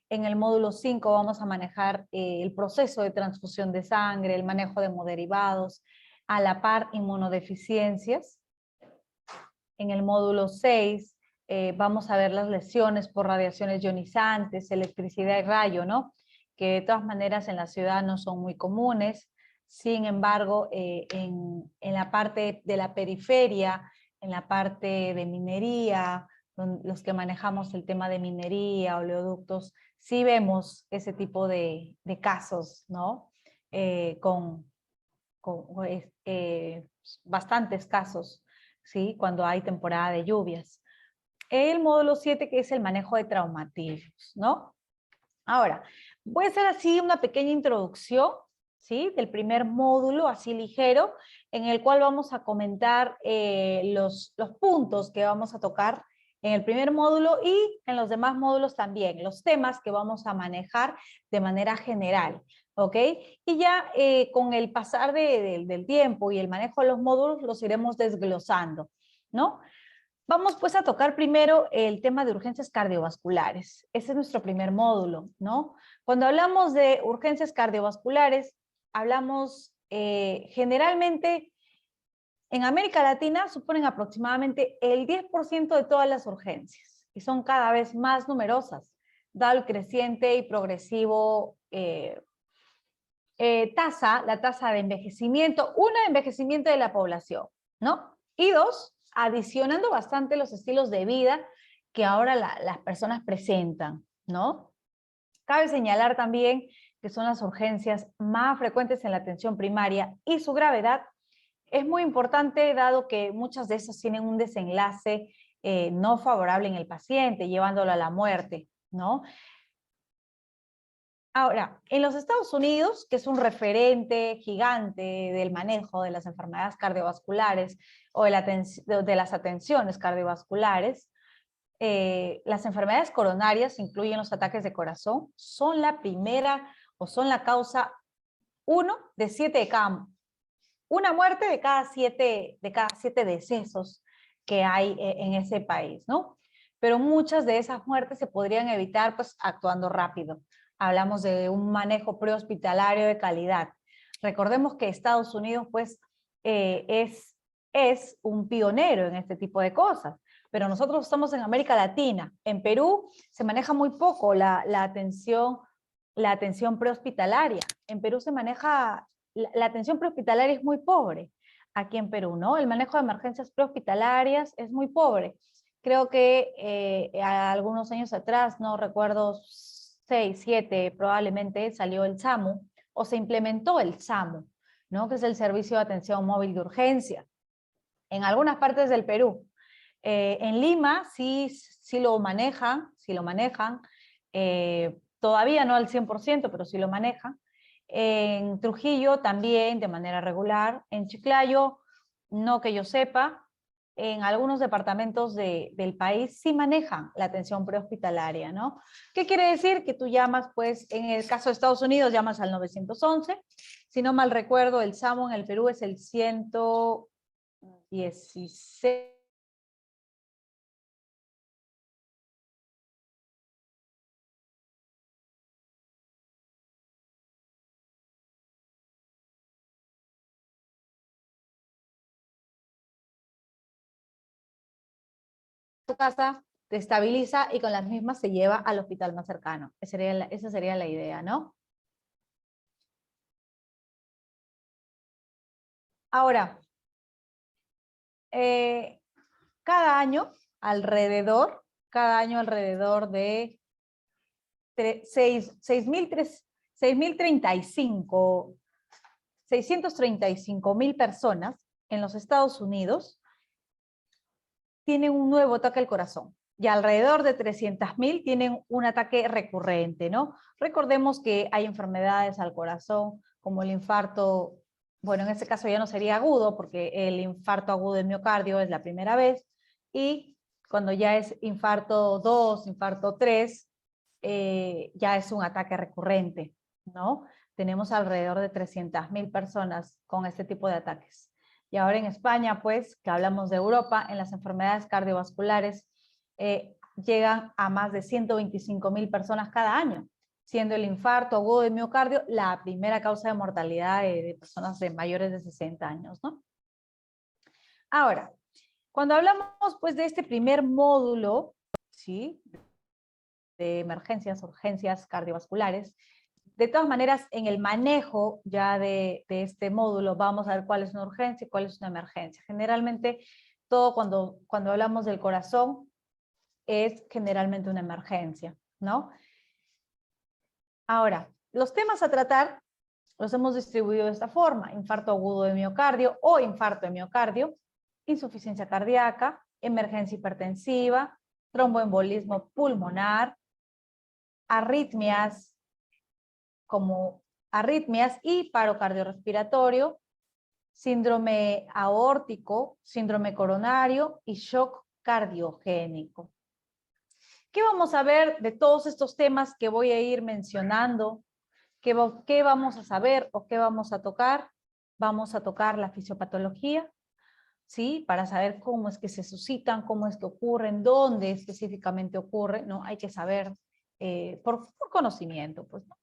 En el módulo 5 vamos a manejar el proceso de transfusión de sangre, el manejo de hemoderivados, a la par inmunodeficiencias. En el módulo 6 vamos a ver las lesiones por radiaciones ionizantes, electricidad y rayo, ¿no? Que de todas maneras en la ciudad no son muy comunes. Sin embargo, en la parte de la periferia, en la parte de minería, los que manejamos el tema de minería, oleoductos, sí vemos ese tipo de casos, ¿no? Bastantes casos, ¿sí?, cuando hay temporada de lluvias. El módulo 7, que es el manejo de traumatismos, ¿no? Ahora, voy a hacer así una pequeña introducción, ¿sí?, del primer módulo, así ligero, en el cual vamos a comentar los puntos que vamos a tocar en el primer módulo y en los demás módulos también, los temas que vamos a manejar de manera general, ¿ok? Y ya con el pasar del tiempo y el manejo de los módulos los iremos desglosando, ¿no? Vamos pues a tocar primero el tema de urgencias cardiovasculares. Ese es nuestro primer módulo, ¿no? Cuando hablamos de urgencias cardiovasculares, hablamos generalmente en América Latina suponen aproximadamente el 10% de todas las urgencias y son cada vez más numerosas, dado el creciente y progresivo la tasa de envejecimiento, de envejecimiento de la población, ¿no? Y 2, adicionando bastante los estilos de vida que ahora las personas presentan, ¿no? Cabe señalar también que son las urgencias más frecuentes en la atención primaria y su gravedad es muy importante dado que muchas de esas tienen un desenlace no favorable en el paciente, llevándolo a la muerte, ¿no? Ahora, en los Estados Unidos, que es un referente gigante del manejo de las enfermedades cardiovasculares o de las atenciones cardiovasculares, las enfermedades coronarias, incluyen los ataques de corazón, son la primera o son la causa 1 de 7 de cada, una muerte de cada 7 decesos que hay en ese país, ¿no? Pero muchas de esas muertes se podrían evitar pues actuando rápido. Hablamos de un manejo prehospitalario de calidad. Recordemos que Estados Unidos pues es un pionero en este tipo de cosas, pero nosotros estamos en América Latina. En Perú se maneja muy poco la atención prehospitalaria. En Perú se maneja, la atención prehospitalaria es muy pobre aquí en Perú, ¿no? El manejo de emergencias prehospitalarias es muy pobre. Creo que algunos años atrás, no recuerdo, 6, 7, probablemente salió el SAMU, o se implementó el SAMU, ¿no? Que es el Servicio de Atención Móvil de Urgencia, en algunas partes del Perú. En Lima sí lo manejan, todavía no al 100%, pero sí lo manejan. En Trujillo también de manera regular. En Chiclayo, no que yo sepa. En algunos departamentos del país sí manejan la atención prehospitalaria, ¿no? ¿Qué quiere decir? Que tú llamas, pues, en el caso de Estados Unidos, llamas al 911. Si no mal recuerdo, el SAMU en el Perú es el 100, 16. Tu casa, te estabiliza y con las mismas se lleva al hospital más cercano. Esa sería la idea, ¿no? Ahora, cada año alrededor de 635.000 personas en los Estados Unidos tienen un nuevo ataque al corazón. Y alrededor de 300.000 tienen un ataque recurrente, ¿no? Recordemos que hay enfermedades al corazón, como el infarto, bueno, en este caso ya no sería agudo, porque el infarto agudo de miocardio es la primera vez, y cuando ya es infarto 2, infarto 3, ya es un ataque recurrente, ¿no? Tenemos alrededor de 300.000 personas con este tipo de ataques. Y ahora en España, pues, que hablamos de Europa, en las enfermedades cardiovasculares llegan a más de 125.000 personas cada año, siendo el infarto agudo de miocardio la primera causa de mortalidad de personas de mayores de 60 años, ¿no? Ahora, cuando hablamos, pues, de este primer módulo, ¿sí?, de emergencias, urgencias cardiovasculares, de todas maneras, en el manejo ya de este módulo vamos a ver cuál es una urgencia y cuál es una emergencia. Generalmente, todo cuando hablamos del corazón es generalmente una emergencia, ¿no? Ahora, los temas a tratar los hemos distribuido de esta forma: infarto agudo de miocardio o infarto de miocardio, insuficiencia cardíaca, emergencia hipertensiva, tromboembolismo pulmonar, arritmias, como arritmias y paro cardiorrespiratorio, síndrome aórtico, síndrome coronario y shock cardiogénico. ¿Qué vamos a ver de todos estos temas que voy a ir mencionando? ¿Qué vamos a saber o qué vamos a tocar? Vamos a tocar la fisiopatología, ¿sí? Para saber cómo es que se suscitan, cómo es que ocurren, dónde específicamente ocurre, ¿no? Hay que saber por conocimiento, pues, ¿no?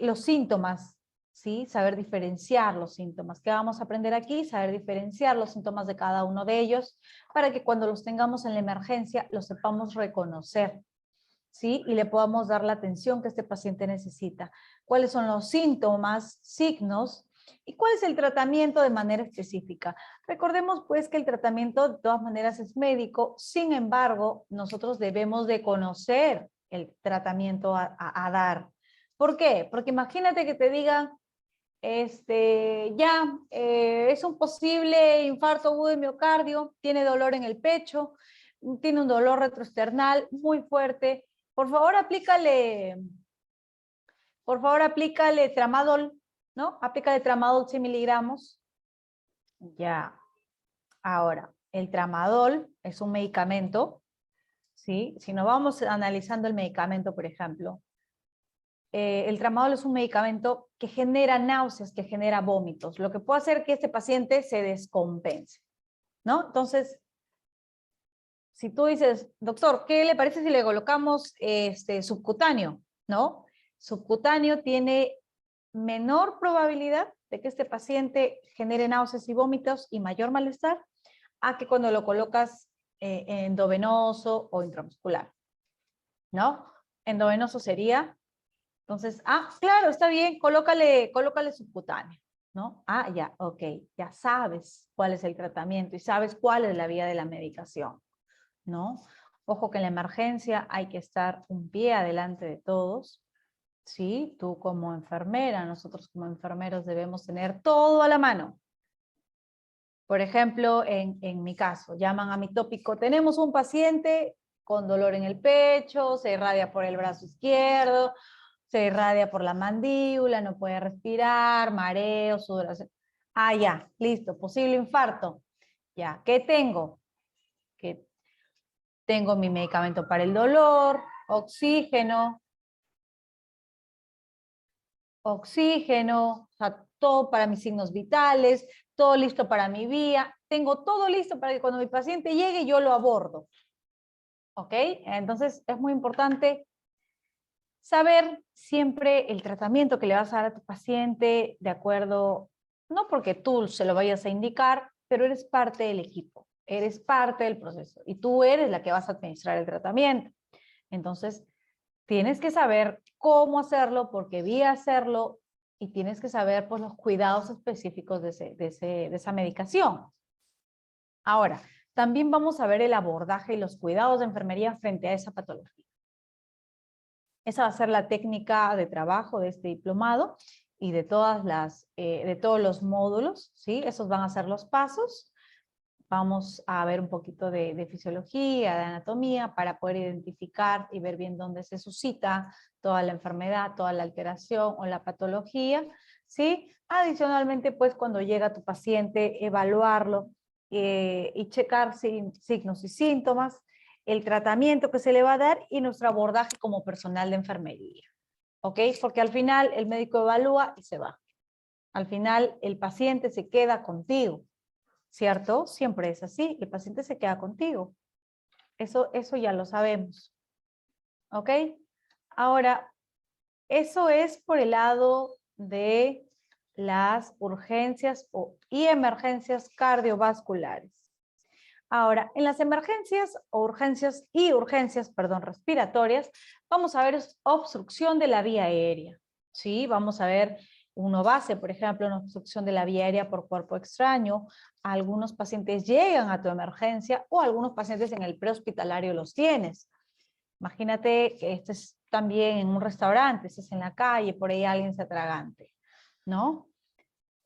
Los síntomas, ¿sí? Saber diferenciar los síntomas. ¿Qué vamos a aprender aquí? Saber diferenciar los síntomas de cada uno de ellos para que cuando los tengamos en la emergencia los sepamos reconocer, ¿sí? Y le podamos dar la atención que este paciente necesita. ¿Cuáles son los síntomas, signos? ¿Y cuál es el tratamiento de manera específica? Recordemos, pues, que el tratamiento de todas maneras es médico. Sin embargo, nosotros debemos de conocer el tratamiento a dar. ¿Por qué? Porque imagínate que te digan, es un posible infarto agudo de miocardio, tiene dolor en el pecho, tiene un dolor retroesternal muy fuerte. Por favor, aplícale tramadol, ¿no? Aplícale tramadol 100 miligramos. Ya. Ahora, el tramadol es un medicamento, ¿sí? Si nos vamos analizando el medicamento, por ejemplo, el tramadol es un medicamento que genera náuseas, que genera vómitos, lo que puede hacer que este paciente se descompense, ¿no? Entonces, si tú dices, doctor, ¿qué le parece si le colocamos subcutáneo? ¿No? Subcutáneo tiene menor probabilidad de que este paciente genere náuseas y vómitos y mayor malestar a que cuando lo colocas endovenoso o intramuscular, ¿no? Endovenoso sería, entonces, claro, está bien, colócale subcutáneo, ¿no? Ya, ok, ya sabes cuál es el tratamiento y sabes cuál es la vía de la medicación, ¿no? Ojo que en la emergencia hay que estar un pie adelante de todos, ¿sí? Tú como enfermera, nosotros como enfermeros debemos tener todo a la mano. Por ejemplo, en mi caso, llaman a mi tópico, tenemos un paciente con dolor en el pecho, se irradia por el brazo izquierdo, se irradia por la mandíbula, no puede respirar, mareo, sudoración. Ya, listo, posible infarto. Ya, ¿qué tengo? Que tengo mi medicamento para el dolor, oxígeno, o sea, todo para mis signos vitales, todo listo para mi vía, tengo todo listo para que cuando mi paciente llegue yo lo abordo. ¿Ok? Entonces es muy importante saber siempre el tratamiento que le vas a dar a tu paciente de acuerdo, no porque tú se lo vayas a indicar, pero eres parte del equipo, eres parte del proceso y tú eres la que vas a administrar el tratamiento. Entonces, tienes que saber cómo hacerlo, por qué vía hacerlo y tienes que saber pues, los cuidados específicos de esa medicación. Ahora, también vamos a ver el abordaje y los cuidados de enfermería frente a esa patología. Esa va a ser la técnica de trabajo de este diplomado y de todos los módulos, ¿sí? Esos van a ser los pasos. Vamos a ver un poquito de fisiología, de anatomía, para poder identificar y ver bien dónde se suscita toda la enfermedad, toda la alteración o la patología, ¿sí? Adicionalmente, pues cuando llega tu paciente, evaluarlo y checar signos y síntomas, el tratamiento que se le va a dar y nuestro abordaje como personal de enfermería, ¿ok? Porque al final el médico evalúa y se va. Al final el paciente se queda contigo, ¿cierto? Siempre es así, el paciente se queda contigo. Eso ya lo sabemos, ¿ok? Ahora, eso es por el lado de las urgencias y emergencias cardiovasculares. Ahora, en las emergencias o urgencias respiratorias, vamos a ver obstrucción de la vía aérea, ¿sí? Vamos a ver uno base, por ejemplo, una obstrucción de la vía aérea por cuerpo extraño. Algunos pacientes llegan a tu emergencia o algunos pacientes en el prehospitalario los tienes. Imagínate que este es también en un restaurante, este es en la calle, por ahí alguien se atragante, ¿no?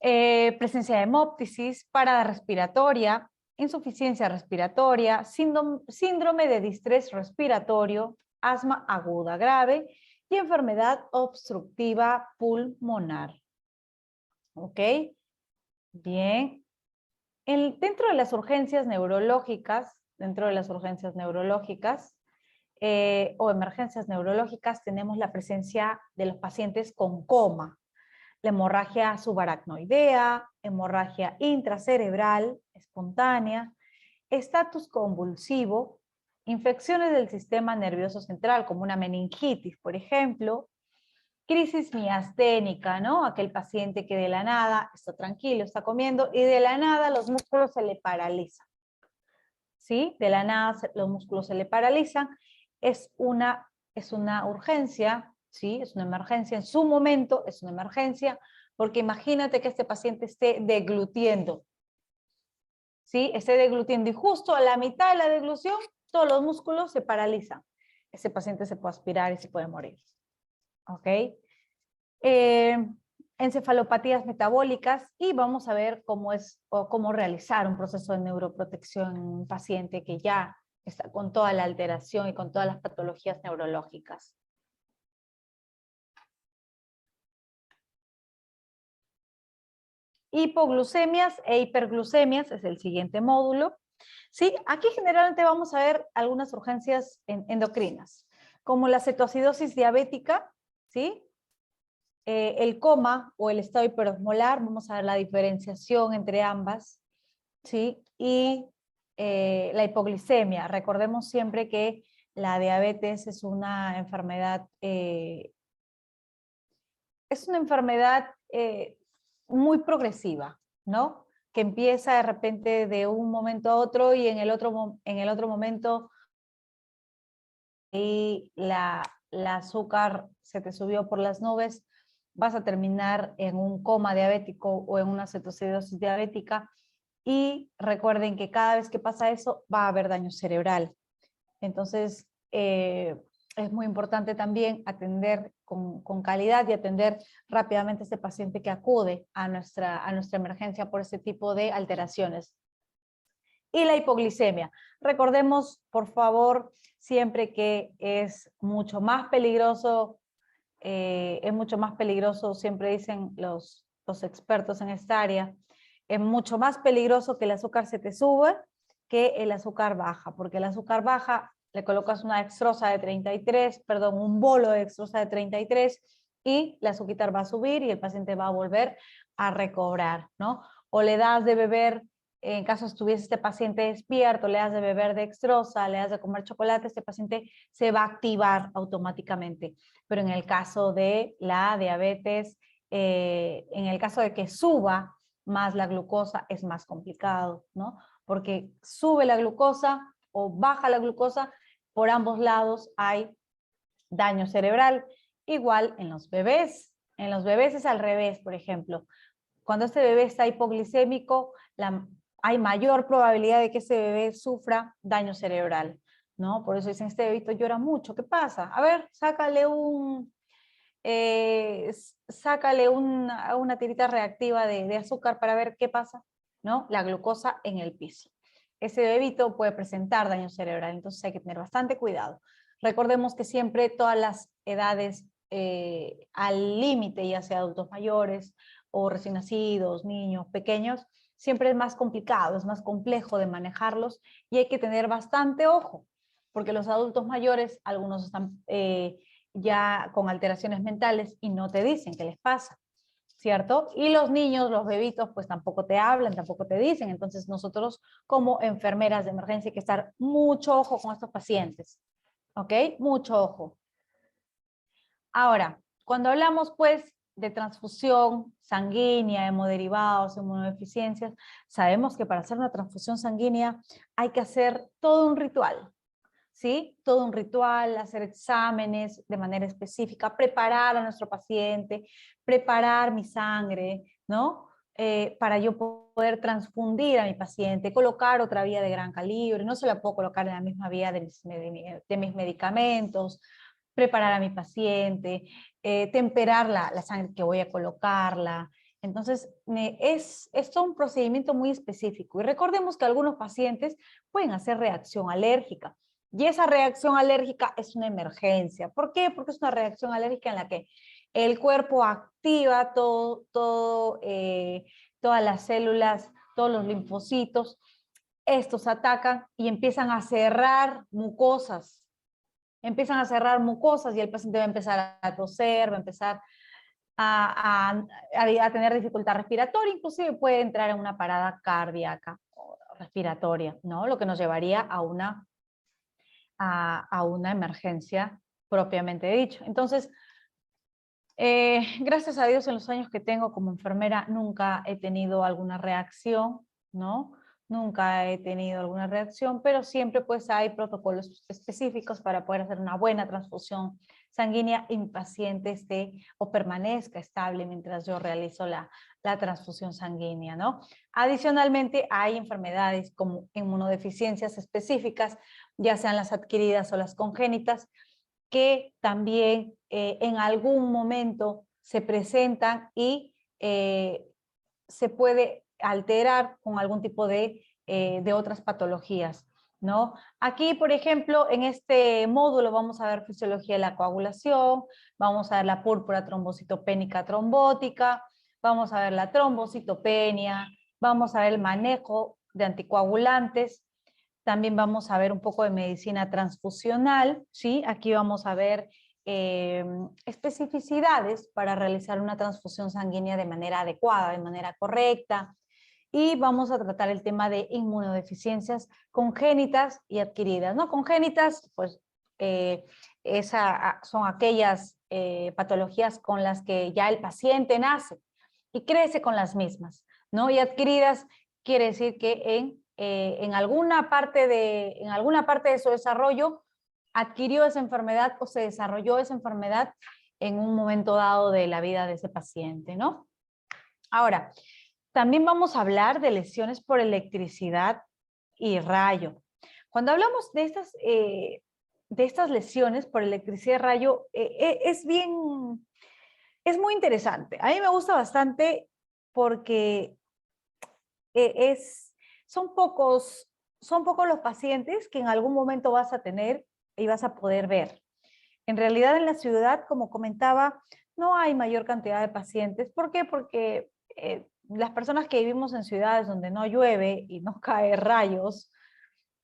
Presencia de hemóptisis, parada respiratoria, insuficiencia respiratoria, síndrome de distrés respiratorio, asma aguda grave y enfermedad obstructiva pulmonar. ¿Ok? Bien. Dentro de las urgencias neurológicas, o emergencias neurológicas, tenemos la presencia de los pacientes con coma, la hemorragia subaracnoidea, hemorragia intracerebral espontánea, estatus convulsivo, infecciones del sistema nervioso central, como una meningitis, por ejemplo, crisis miasténica, ¿no? Aquel paciente que de la nada está tranquilo, está comiendo, y de la nada los músculos se le paralizan. ¿Sí? De la nada los músculos se le paralizan. Es una urgencia, ¿sí? Es una emergencia. En su momento es una emergencia, porque imagínate que este paciente esté deglutiendo. ¿Sí? Esté deglutiendo y justo a la mitad de la deglución todos los músculos se paralizan. Ese paciente se puede aspirar y se puede morir. ¿Ok? Encefalopatías metabólicas y vamos a ver cómo realizar un proceso de neuroprotección en un paciente que ya está con toda la alteración y con todas las patologías neurológicas. Hipoglucemias e hiperglucemias es el siguiente módulo. ¿Sí? Aquí generalmente vamos a ver algunas urgencias endocrinas, como la cetoacidosis diabética, ¿sí? El coma o el estado hiperosmolar, vamos a ver la diferenciación entre ambas, ¿sí? Y la hipoglicemia. Recordemos siempre que la diabetes es una enfermedad, muy progresiva, ¿no? Que empieza de repente de un momento a otro y en el otro momento y la azúcar se te subió por las nubes, vas a terminar en un coma diabético o en una cetoacidosis diabética, y recuerden que cada vez que pasa eso va a haber daño cerebral. Entonces, es muy importante también atender con calidad y atender rápidamente a este paciente que acude a nuestra emergencia por este tipo de alteraciones. Y la hipoglicemia. Recordemos, por favor, siempre que es mucho más peligroso, siempre dicen los expertos en esta área, es mucho más peligroso que el azúcar se te sube que el azúcar baja, porque el azúcar baja le colocas una dextrosa de 33, perdón, un bolo de dextrosa de 33 y la azúcar va a subir y el paciente va a volver a recobrar, ¿no? o le das de beber, en caso estuviese este paciente despierto, le das de beber dextrosa, le das de comer chocolate, este paciente se va a activar automáticamente. Pero en el caso de la diabetes, en el caso de que suba más la glucosa, es más complicado, ¿no? Porque sube la glucosa o baja la glucosa, por ambos lados hay daño cerebral. Igual en los bebés. En los bebés es al revés, por ejemplo. Cuando este bebé está hipoglicémico, hay mayor probabilidad de que ese bebé sufra daño cerebral, ¿no? Por eso dicen, este bebito llora mucho, ¿qué pasa? A ver, sácale una tirita reactiva de azúcar para ver qué pasa, ¿no? La glucosa en el piso. Ese bebito puede presentar daño cerebral, entonces hay que tener bastante cuidado. Recordemos que siempre todas las edades al límite, ya sea adultos mayores o recién nacidos, niños, pequeños, siempre es más complicado, es más complejo de manejarlos y hay que tener bastante ojo, porque los adultos mayores, algunos están ya con alteraciones mentales y no te dicen qué les pasa, ¿cierto? Y los niños, los bebitos, pues tampoco te hablan, tampoco te dicen. Entonces nosotros como enfermeras de emergencia hay que estar mucho ojo con estos pacientes, ¿ok? Mucho ojo. Ahora, cuando hablamos pues de transfusión sanguínea, hemoderivados, inmunodeficiencias, sabemos que para hacer una transfusión sanguínea hay que hacer todo un ritual, ¿sí? Todo un ritual, hacer exámenes de manera específica, preparar a nuestro paciente, preparar mi sangre, ¿no? Para yo poder transfundir a mi paciente, colocar otra vía de gran calibre, no se la puedo colocar en la misma vía de mis medicamentos, preparar a mi paciente, temperar la sangre que voy a colocarla. Entonces, es todo un procedimiento muy específico. Y recordemos que algunos pacientes pueden hacer reacción alérgica. Y esa reacción alérgica es una emergencia. ¿Por qué? Porque es una reacción alérgica en la que el cuerpo activa todas las células, todos los linfocitos. Estos atacan y empiezan a cerrar mucosas. Empiezan a cerrar mucosas y el paciente va a empezar a toser, va a empezar a tener dificultad respiratoria, inclusive puede entrar en una parada cardíaca o respiratoria, ¿no? Lo que nos llevaría a una emergencia propiamente dicho. Entonces, gracias a Dios en los años que tengo como enfermera nunca he tenido alguna reacción, ¿no? Nunca he tenido alguna reacción, pero siempre pues hay protocolos específicos para poder hacer una buena transfusión sanguínea y mi paciente esté o permanezca estable mientras yo realizo la transfusión sanguínea, ¿no? Adicionalmente hay enfermedades como inmunodeficiencias específicas, ya sean las adquiridas o las congénitas, que también en algún momento se presentan y se puede alterar con algún tipo de otras patologías, ¿no? Aquí, por ejemplo, en este módulo vamos a ver fisiología de la coagulación, vamos a ver la púrpura trombocitopénica trombótica, vamos a ver la trombocitopenia, vamos a ver el manejo de anticoagulantes, también vamos a ver un poco de medicina transfusional, ¿sí? Aquí vamos a ver especificidades para realizar una transfusión sanguínea de manera adecuada, de manera correcta. Y vamos a tratar el tema de inmunodeficiencias congénitas y adquiridas, ¿no? Congénitas, pues, son aquellas patologías con las que ya el paciente nace y crece con las mismas, ¿no? Y adquiridas quiere decir que en alguna parte de su desarrollo adquirió esa enfermedad o se desarrolló esa enfermedad en un momento dado de la vida de ese paciente, ¿no? Ahora, también vamos a hablar de lesiones por electricidad y rayo. Cuando hablamos de estas lesiones por electricidad y rayo, es muy interesante. A mí me gusta bastante porque son pocos los pacientes que en algún momento vas a tener y vas a poder ver. En realidad en la ciudad, como comentaba, no hay mayor cantidad de pacientes. ¿Por qué? Porque las personas que vivimos en ciudades donde no llueve y no cae rayos,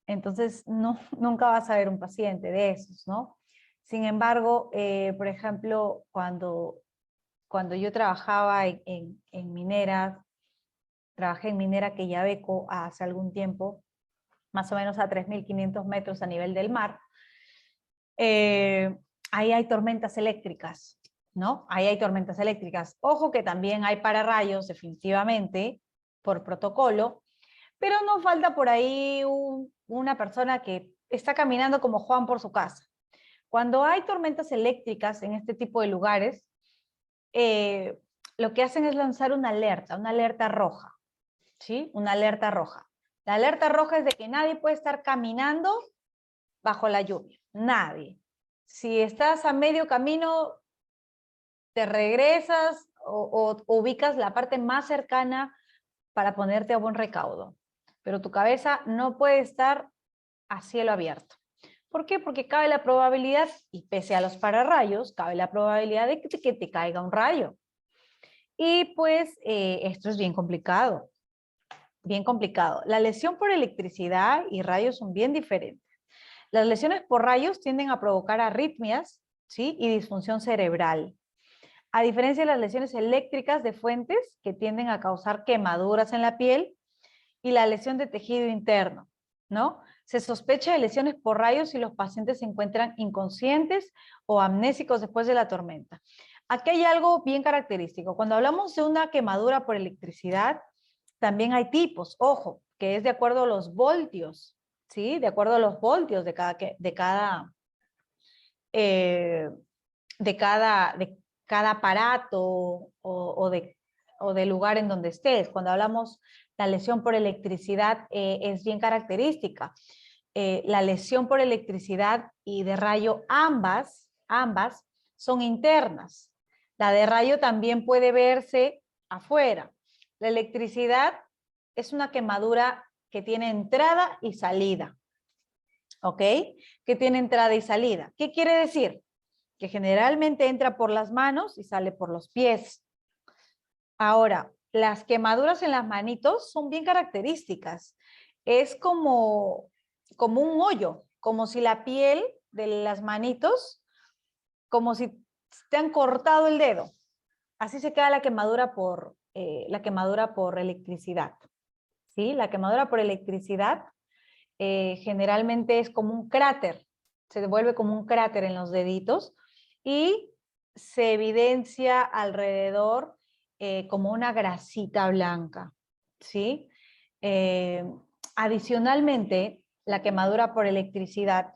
entonces nunca vas a ver un paciente de esos, ¿no? Sin embargo, por ejemplo, cuando yo trabajaba en mineras, trabajé en Minera Quellaveco hace algún tiempo, más o menos a 3.500 metros a nivel del mar. Ahí hay tormentas eléctricas, ¿no? Ahí hay tormentas eléctricas. Ojo que también hay pararrayos, definitivamente, por protocolo, pero no falta por ahí una persona que está caminando como Juan por su casa. Cuando hay tormentas eléctricas en este tipo de lugares, lo que hacen es lanzar una alerta roja, ¿sí? Una alerta roja. La alerta roja es de que nadie puede estar caminando bajo la lluvia, nadie. Si estás a medio camino, te regresas o ubicas la parte más cercana para ponerte a buen recaudo. Pero tu cabeza no puede estar a cielo abierto. ¿Por qué? Porque cabe la probabilidad, y pese a los pararrayos, cabe la probabilidad de que te caiga un rayo. Y pues esto es bien complicado, bien complicado. La lesión por electricidad y rayos son bien diferentes. Las lesiones por rayos tienden a provocar arritmias, ¿sí? Y disfunción cerebral. A diferencia de las lesiones eléctricas de fuentes que tienden a causar quemaduras en la piel y la lesión de tejido interno, ¿no? Se sospecha de lesiones por rayos si los pacientes se encuentran inconscientes o amnésicos después de la tormenta. Aquí hay algo bien característico. Cuando hablamos de una quemadura por electricidad, también hay tipos, ojo, que es de acuerdo a los voltios, ¿sí? De acuerdo a los voltios de cada aparato o de lugar en donde estés. Cuando hablamos la lesión por electricidad es bien característica. La lesión por electricidad y de rayo, ambas son internas. La de rayo también puede verse afuera. La electricidad es una quemadura que tiene entrada y salida. ¿Ok? Que tiene entrada y salida. ¿Qué quiere decir? Que generalmente entra por las manos y sale por los pies. Ahora, las quemaduras en las manitos son bien características. Es como un hoyo, como si la piel de las manitos, como si te han cortado el dedo. Así se queda la quemadura por electricidad. ¿Sí? La quemadura por electricidad generalmente es como un cráter, se devuelve como un cráter en los deditos y se evidencia alrededor como una grasita blanca, ¿sí? Adicionalmente, la quemadura por electricidad,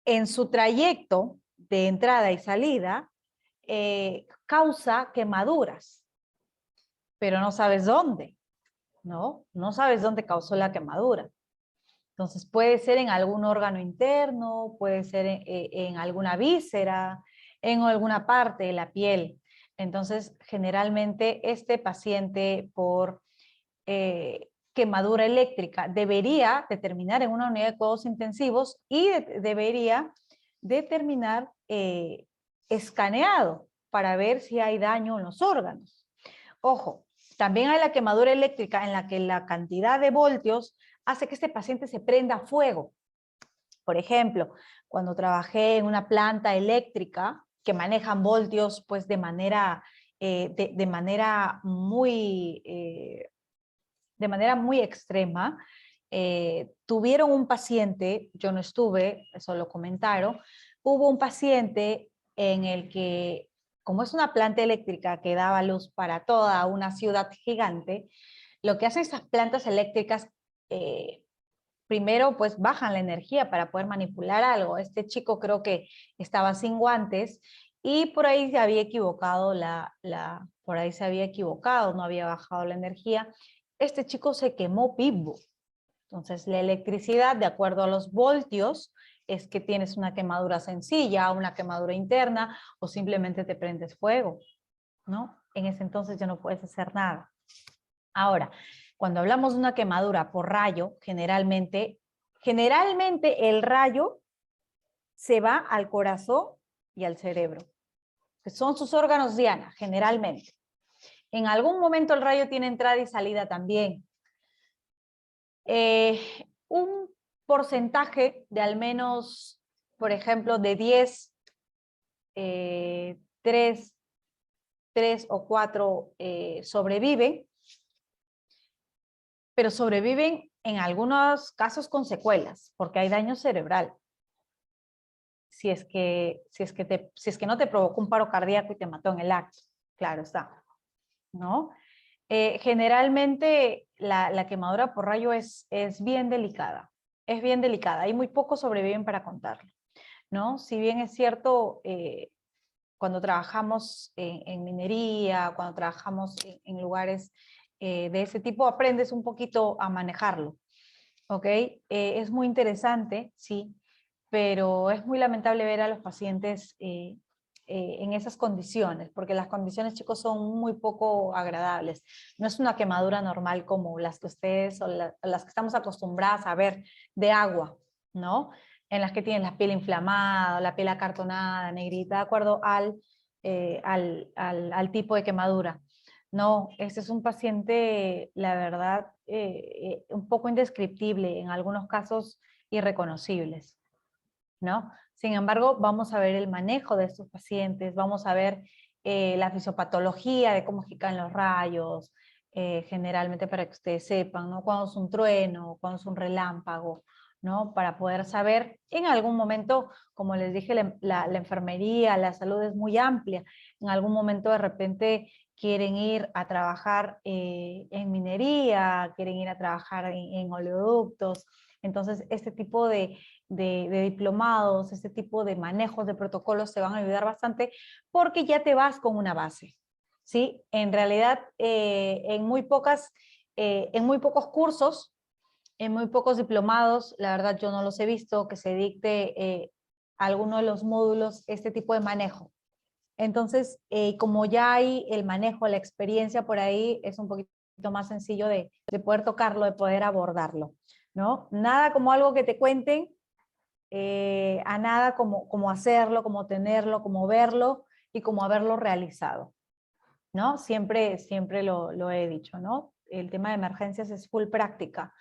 en su trayecto de entrada y salida, causa quemaduras, pero no sabes dónde, ¿no? No sabes dónde causó la quemadura. Entonces puede ser en algún órgano interno, puede ser en alguna víscera, en alguna parte de la piel. Entonces generalmente este paciente por quemadura eléctrica debería de terminar en una unidad de cuidados intensivos y debería de terminar escaneado para ver si hay daño en los órganos. Ojo, también hay la quemadura eléctrica en la que la cantidad de voltios hace que este paciente se prenda a fuego. Por ejemplo, cuando trabajé en una planta eléctrica que manejan voltios pues de manera muy extrema, tuvieron un paciente, yo no estuve, eso lo comentaron, hubo un paciente en el que, como es una planta eléctrica que daba luz para toda una ciudad gigante, lo que hacen esas plantas eléctricas, primero pues bajan la energía para poder manipular algo. Este chico creo que estaba sin guantes y por ahí se había equivocado por ahí se había equivocado, no había bajado la energía. Este chico se quemó vivo. Entonces la electricidad, de acuerdo a los voltios, es que tienes una quemadura sencilla, una quemadura interna o simplemente te prendes fuego, ¿no? En ese entonces ya no puedes hacer nada. Ahora, cuando hablamos de una quemadura por rayo, generalmente el rayo se va al corazón y al cerebro, que son sus órganos diana, generalmente. En algún momento el rayo tiene entrada y salida también. Un porcentaje de al menos, por ejemplo, de 10, 3, 3 o 4 sobreviven, pero sobreviven en algunos casos con secuelas, porque hay daño cerebral. Si es que no te provocó un paro cardíaco y te mató en el acto, claro está, ¿no? Generalmente la quemadura por rayo es bien delicada, hay muy pocos sobreviven para contarlo, ¿no? Si bien es cierto, cuando trabajamos en minería, cuando trabajamos en lugares de ese tipo, aprendes un poquito a manejarlo, ¿ok? Es muy interesante, sí, pero es muy lamentable ver a los pacientes en esas condiciones, porque las condiciones, chicos, son muy poco agradables. No es una quemadura normal como las que ustedes o las que estamos acostumbradas a ver de agua, ¿no? En las que tienen la piel inflamada, la piel acartonada, negrita, de acuerdo al tipo de quemadura. No, este es un paciente, la verdad, un poco indescriptible, en algunos casos irreconocibles, ¿no? Sin embargo, vamos a ver el manejo de estos pacientes, vamos a ver la fisiopatología de cómo giran los rayos, generalmente para que ustedes sepan, ¿no? Cuando es un trueno, cuando es un relámpago, ¿no? Para poder saber, en algún momento, como les dije, la enfermería, la salud es muy amplia, en algún momento de repente quieren ir a trabajar en minería, quieren ir a trabajar en oleoductos, entonces este tipo de diplomados, este tipo de manejos de protocolos te van a ayudar bastante porque ya te vas con una base, ¿sí? En realidad, en muy pocos cursos, en muy pocos diplomados, la verdad yo no los he visto, que se dicte alguno de los módulos este tipo de manejo. Entonces, como ya hay el manejo, la experiencia por ahí, es un poquito más sencillo de poder tocarlo, de poder abordarlo, ¿no? Nada como algo que te cuenten, a nada como hacerlo, como tenerlo, como verlo y como haberlo realizado, ¿no? Siempre lo he dicho, ¿no? El tema de emergencias es full práctica,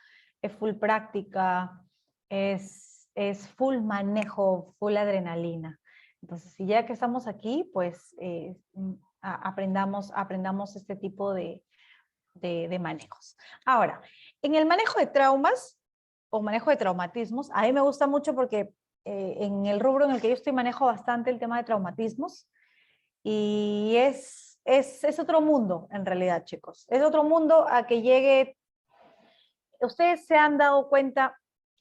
es full manejo, full adrenalina. Entonces, si ya que estamos aquí, pues aprendamos este tipo de manejos. Ahora, en el manejo de traumas o manejo de traumatismos, a mí me gusta mucho porque en el rubro en el que yo estoy manejo bastante el tema de traumatismos y es otro mundo en realidad, chicos. Es otro mundo a que llegue. Ustedes se han dado cuenta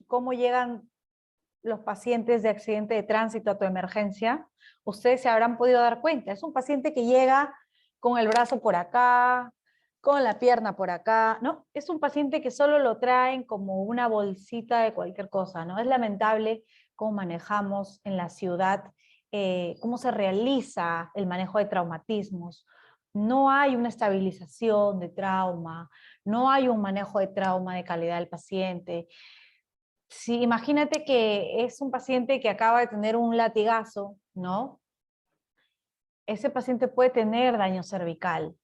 cómo llegan los pacientes de accidente de tránsito a tu emergencia. Ustedes se habrán podido dar cuenta. Es un paciente que llega con el brazo por acá, con la pierna por acá, ¿no? Es un paciente que solo lo traen como una bolsita de cualquier cosa, ¿no? Es lamentable cómo manejamos en la ciudad, cómo se realiza el manejo de traumatismos. No hay una estabilización de trauma, no hay un manejo de trauma de calidad del paciente. Sí, imagínate que es un paciente que acaba de tener un latigazo, ¿no? Ese paciente puede tener daño cervical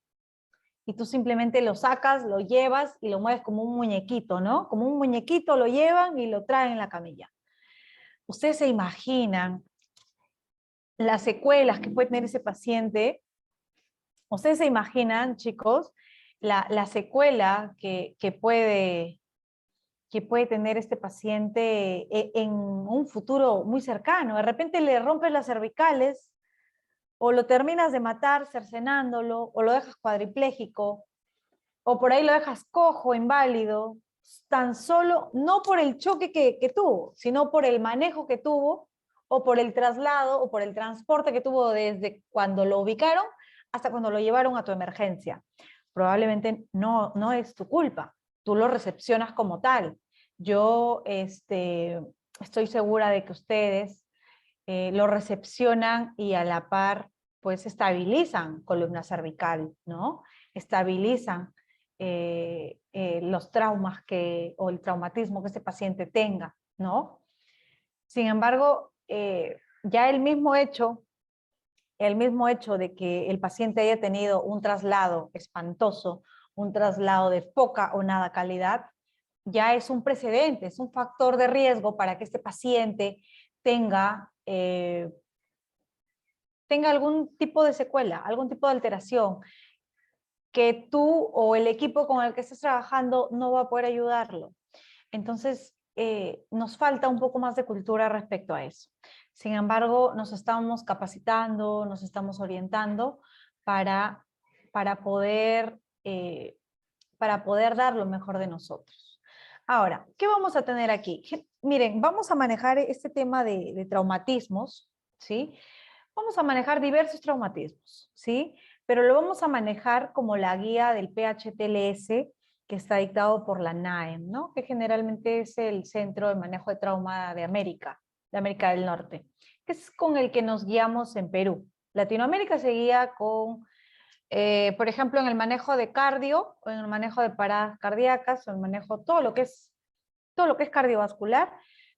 y tú simplemente lo sacas, lo llevas y lo mueves como un muñequito, ¿no? Como un muñequito lo llevan y lo traen en la camilla. Ustedes se imaginan las secuelas que puede tener ese paciente. Ustedes se imaginan, chicos, la secuela que puede tener este paciente en un futuro muy cercano. De repente le rompes las cervicales o lo terminas de matar cercenándolo o lo dejas cuadripléjico o por ahí lo dejas cojo, inválido, tan solo no por el choque que tuvo, sino por el manejo que tuvo o por el traslado o por el transporte que tuvo desde cuando lo ubicaron hasta cuando lo llevaron a tu emergencia. Probablemente no es tu culpa, tú lo recepcionas como tal. Yo estoy segura de que ustedes lo recepcionan y a la par pues estabilizan columna cervical, ¿no? Estabilizan los traumas o el traumatismo que ese paciente tenga, ¿no? Sin embargo, ya el mismo hecho de que el paciente haya tenido un traslado espantoso, un traslado de poca o nada calidad, ya es un precedente, es un factor de riesgo para que este paciente tenga tenga algún tipo de secuela, algún tipo de alteración, que tú o el equipo con el que estés trabajando no va a poder ayudarlo. Entonces, nos falta un poco más de cultura respecto a eso. Sin embargo, nos estamos capacitando, nos estamos orientando para, para, poder, eh, para poder dar lo mejor de nosotros. Ahora, ¿qué vamos a tener aquí? Miren, vamos a manejar este tema de traumatismos, ¿sí? Vamos a manejar diversos traumatismos, ¿sí? Pero lo vamos a manejar como la guía del PHTLS, que está dictado por la NAEM, ¿no? Que generalmente es el Centro de Manejo de Trauma de América del Norte, que es con el que nos guiamos en Perú. Latinoamérica se guía con, por ejemplo, en el manejo de cardio, o en el manejo de paradas cardíacas, o en el manejo, todo lo que es cardiovascular,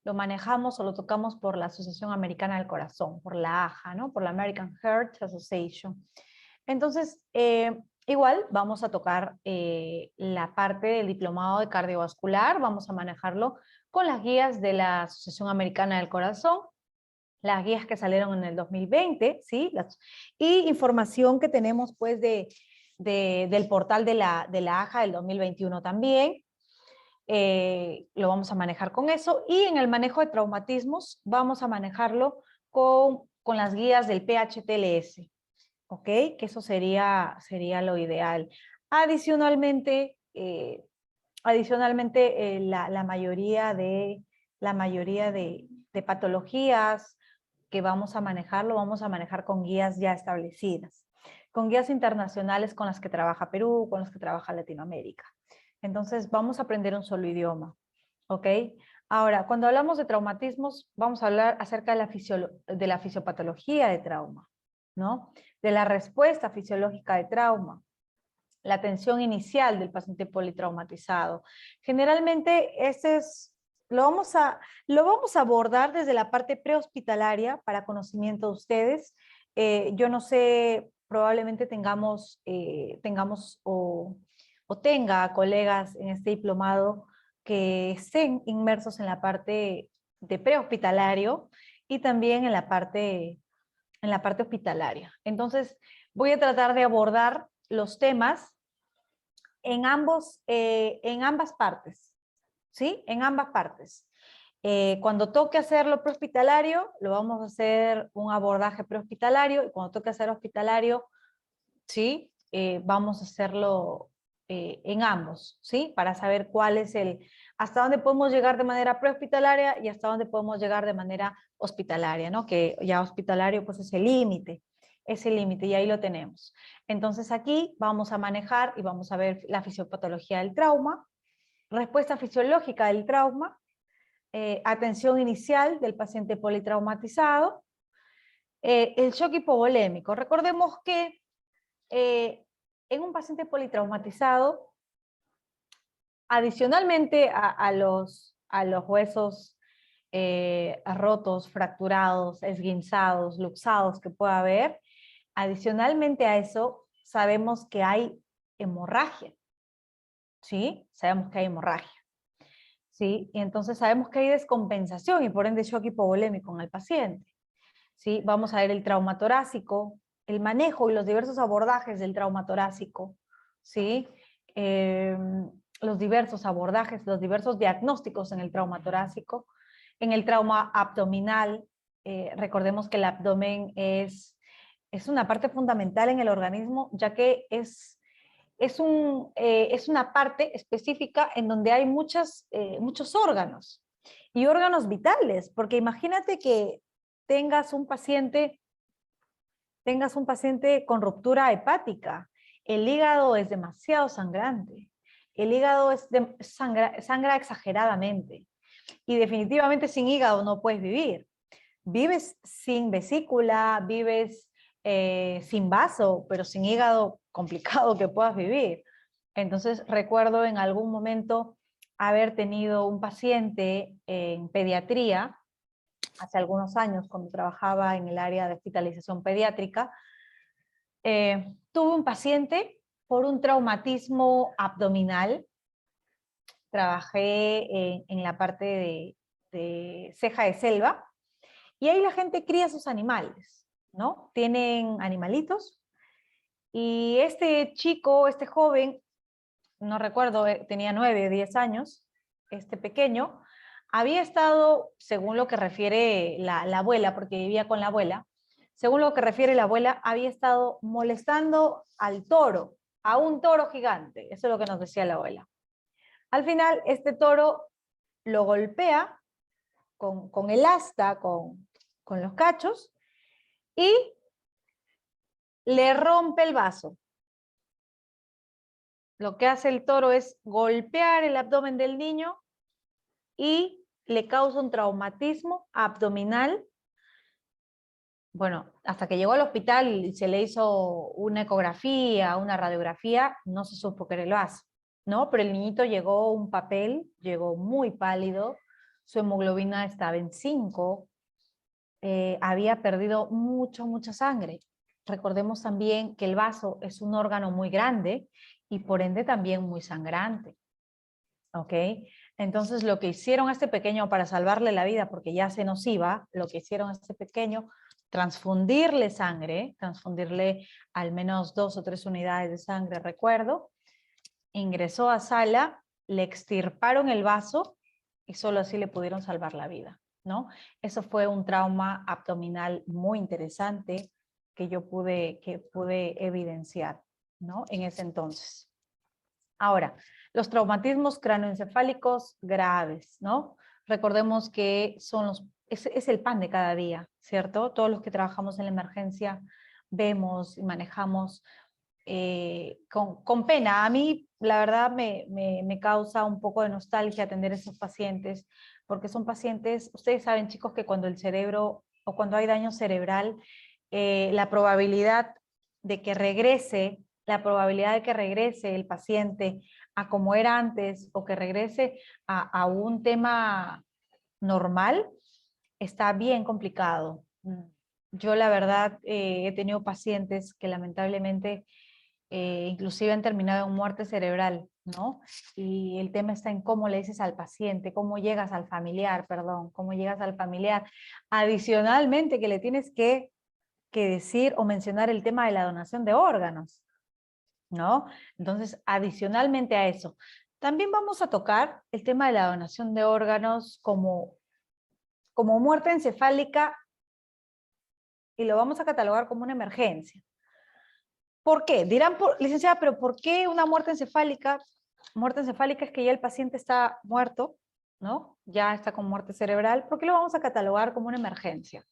lo manejamos o lo tocamos por la Asociación Americana del Corazón, por la AHA, ¿no? Por la American Heart Association. Entonces, igual vamos a tocar la parte del diplomado de cardiovascular, vamos a manejarlo con las guías de la Asociación Americana del Corazón, las guías que salieron en el 2020, ¿sí? Y información que tenemos pues del portal de la AHA del 2021 también. Lo vamos a manejar con eso, y en el manejo de traumatismos vamos a manejarlo con las guías del PHTLS, ¿ok? Que eso sería lo ideal. Adicionalmente, la mayoría de patologías que vamos a manejar, lo vamos a manejar con guías ya establecidas, con guías internacionales con las que trabaja Perú, con las que trabaja Latinoamérica. Entonces vamos a aprender un solo idioma, ¿ok? Ahora, cuando hablamos de traumatismos, vamos a hablar acerca de la fisiopatología de trauma, ¿no? De la respuesta fisiológica de trauma, la atención inicial del paciente politraumatizado. Generalmente lo vamos a abordar desde la parte prehospitalaria para conocimiento de ustedes. Yo no sé, probablemente tengamos o tenga colegas en este diplomado que estén inmersos en la parte de prehospitalario y también en la parte hospitalaria. Entonces, voy a tratar de abordar los temas en ambas partes, ¿sí? En ambas partes. Cuando toque hacerlo prehospitalario, lo vamos a hacer un abordaje prehospitalario, y cuando toque hacer hospitalario, ¿sí? Vamos a hacerlo en ambos, ¿sí? Para saber hasta dónde podemos llegar de manera prehospitalaria y hasta dónde podemos llegar de manera hospitalaria, ¿no? Que ya hospitalario pues es el límite, y ahí lo tenemos. Entonces aquí vamos a manejar y vamos a ver la fisiopatología del trauma, respuesta fisiológica del trauma, atención inicial del paciente politraumatizado, el shock hipovolémico. Recordemos que en un paciente politraumatizado, adicionalmente a los huesos rotos, fracturados, esguinzados, luxados que pueda haber, adicionalmente a eso, sabemos que hay hemorragia, ¿sí? Sabemos que hay hemorragia, ¿sí? Y entonces sabemos que hay descompensación y por ende shock hipovolémico en el paciente, ¿sí? Vamos a ver el trauma torácico, el manejo y los diversos abordajes del trauma torácico, ¿sí? Los diversos abordajes, los diversos diagnósticos en el trauma torácico, en el trauma abdominal. Recordemos que el abdomen es una parte fundamental en el organismo, ya que es una parte específica en donde hay muchos órganos, y órganos vitales, porque imagínate que tengas un paciente con ruptura hepática, el hígado es demasiado sangrante, el hígado sangra exageradamente, y definitivamente sin hígado no puedes vivir. Vives sin vesícula, vives sin vaso, pero sin hígado, complicado que puedas vivir. Entonces recuerdo en algún momento haber tenido un paciente en pediatría, hace algunos años cuando trabajaba en el área de hospitalización pediátrica. Tuve un paciente por un traumatismo abdominal. Trabajé en la parte de ceja de selva, y ahí la gente cría sus animales, ¿no? Tienen animalitos y este chico, este joven, no recuerdo, tenía 9 o 10 años, este pequeño, había estado, según lo que refiere la abuela, porque vivía con la abuela, según lo que refiere la abuela, había estado molestando al toro, a un toro gigante, eso es lo que nos decía la abuela. Al final, este toro lo golpea con el asta, con los cachos, y le rompe el vaso. Lo que hace el toro es golpear el abdomen del niño y le causa un traumatismo abdominal. Bueno, hasta que llegó al hospital y se le hizo una ecografía, una radiografía, no se supo qué era el vaso, ¿no? Pero el niñito llegó un papel, llegó muy pálido, su hemoglobina estaba en 5, había perdido mucha sangre. Recordemos también que el vaso es un órgano muy grande y por ende también muy sangrante. ¿Ok? Entonces lo que hicieron a este pequeño para salvarle la vida, porque ya se nos iba, lo que hicieron a este pequeño, transfundirle sangre, transfundirle al menos 2 o 3 unidades de sangre, recuerdo, ingresó a sala, le extirparon el vaso y solo así le pudieron salvar la vida, ¿no? Eso fue un trauma abdominal muy interesante que pude evidenciar, ¿no? En ese entonces. Ahora, los traumatismos cráneoencefálicos graves, ¿no? Recordemos que es el pan de cada día, ¿cierto? Todos los que trabajamos en la emergencia vemos y manejamos con pena. A mí, la verdad, me causa un poco de nostalgia atender a esos pacientes, porque son pacientes, ustedes saben, chicos, que cuando el cerebro o cuando hay daño cerebral, la probabilidad de que regrese, el paciente a como era antes o que regrese a un tema normal, está bien complicado. Yo la verdad he tenido pacientes que lamentablemente inclusive han terminado en muerte cerebral, ¿no? Y el tema está en cómo le dices al paciente, cómo llegas al familiar, perdón, cómo llegas al familiar. Adicionalmente que le tienes que decir o mencionar el tema de la donación de órganos, ¿no? Entonces, adicionalmente a eso, también vamos a tocar el tema de la donación de órganos como muerte encefálica y lo vamos a catalogar como una emergencia. ¿Por qué? Dirán, licenciada, pero ¿por qué una muerte encefálica? Muerte encefálica es que ya el paciente está muerto, ¿no? Ya está con muerte cerebral. ¿Por qué lo vamos a catalogar como una emergencia?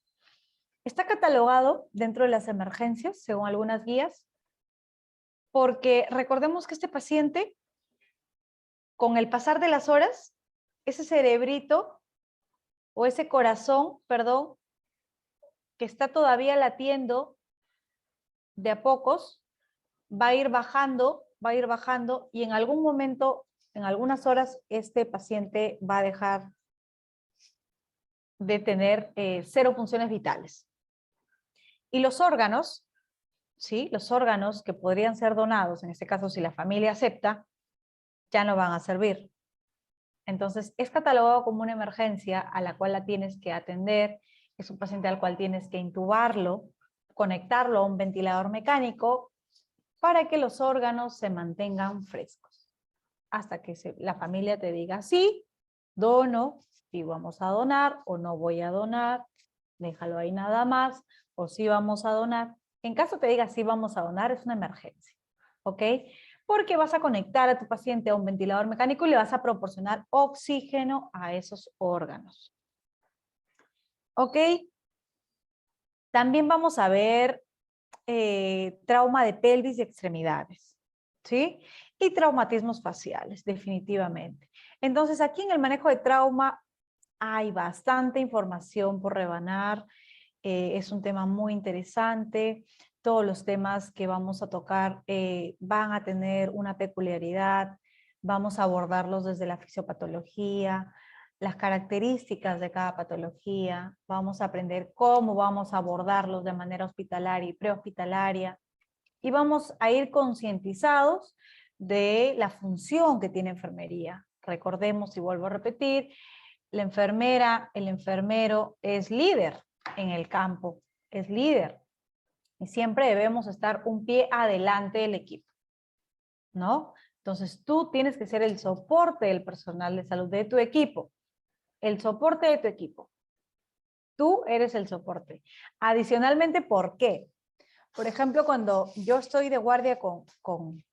Está catalogado dentro de las emergencias, según algunas guías, porque recordemos que este paciente, con el pasar de las horas, ese cerebrito o ese corazón, perdón, que está todavía latiendo de a pocos, va a ir bajando y en algún momento, en algunas horas, este paciente va a dejar de tener 0 funciones vitales. Y los órganos, ¿sí? Los órganos que podrían ser donados, en este caso si la familia acepta, ya no van a servir. Entonces es catalogado como una emergencia a la cual la tienes que atender, es un paciente al cual tienes que intubarlo, conectarlo a un ventilador mecánico para que los órganos se mantengan frescos. Hasta que la familia te diga, sí, dono, sí vamos a donar o no voy a donar, déjalo ahí nada más, o sí vamos a donar. En caso te diga sí vamos a donar, es una emergencia, ¿ok? Porque vas a conectar a tu paciente a un ventilador mecánico y le vas a proporcionar oxígeno a esos órganos. ¿Ok? También vamos a ver trauma de pelvis y extremidades, ¿sí? Y traumatismos faciales, definitivamente. Entonces, aquí en el manejo de trauma hay bastante información por rebanar. Es un tema muy interesante. Todos los temas que vamos a tocar van a tener una peculiaridad. Vamos a abordarlos desde la fisiopatología, las características de cada patología. Vamos a aprender cómo vamos a abordarlos de manera hospitalaria y prehospitalaria. Y vamos a ir concientizados de la función que tiene enfermería. Recordemos, y vuelvo a repetir, la enfermera, el enfermero es líder en el campo, es líder. Y siempre debemos estar un pie adelante del equipo, ¿no? Entonces tú tienes que ser el soporte del personal de salud de tu equipo, el soporte de tu equipo. Tú eres el soporte. Adicionalmente, ¿por qué? Por ejemplo, cuando yo estoy de guardia con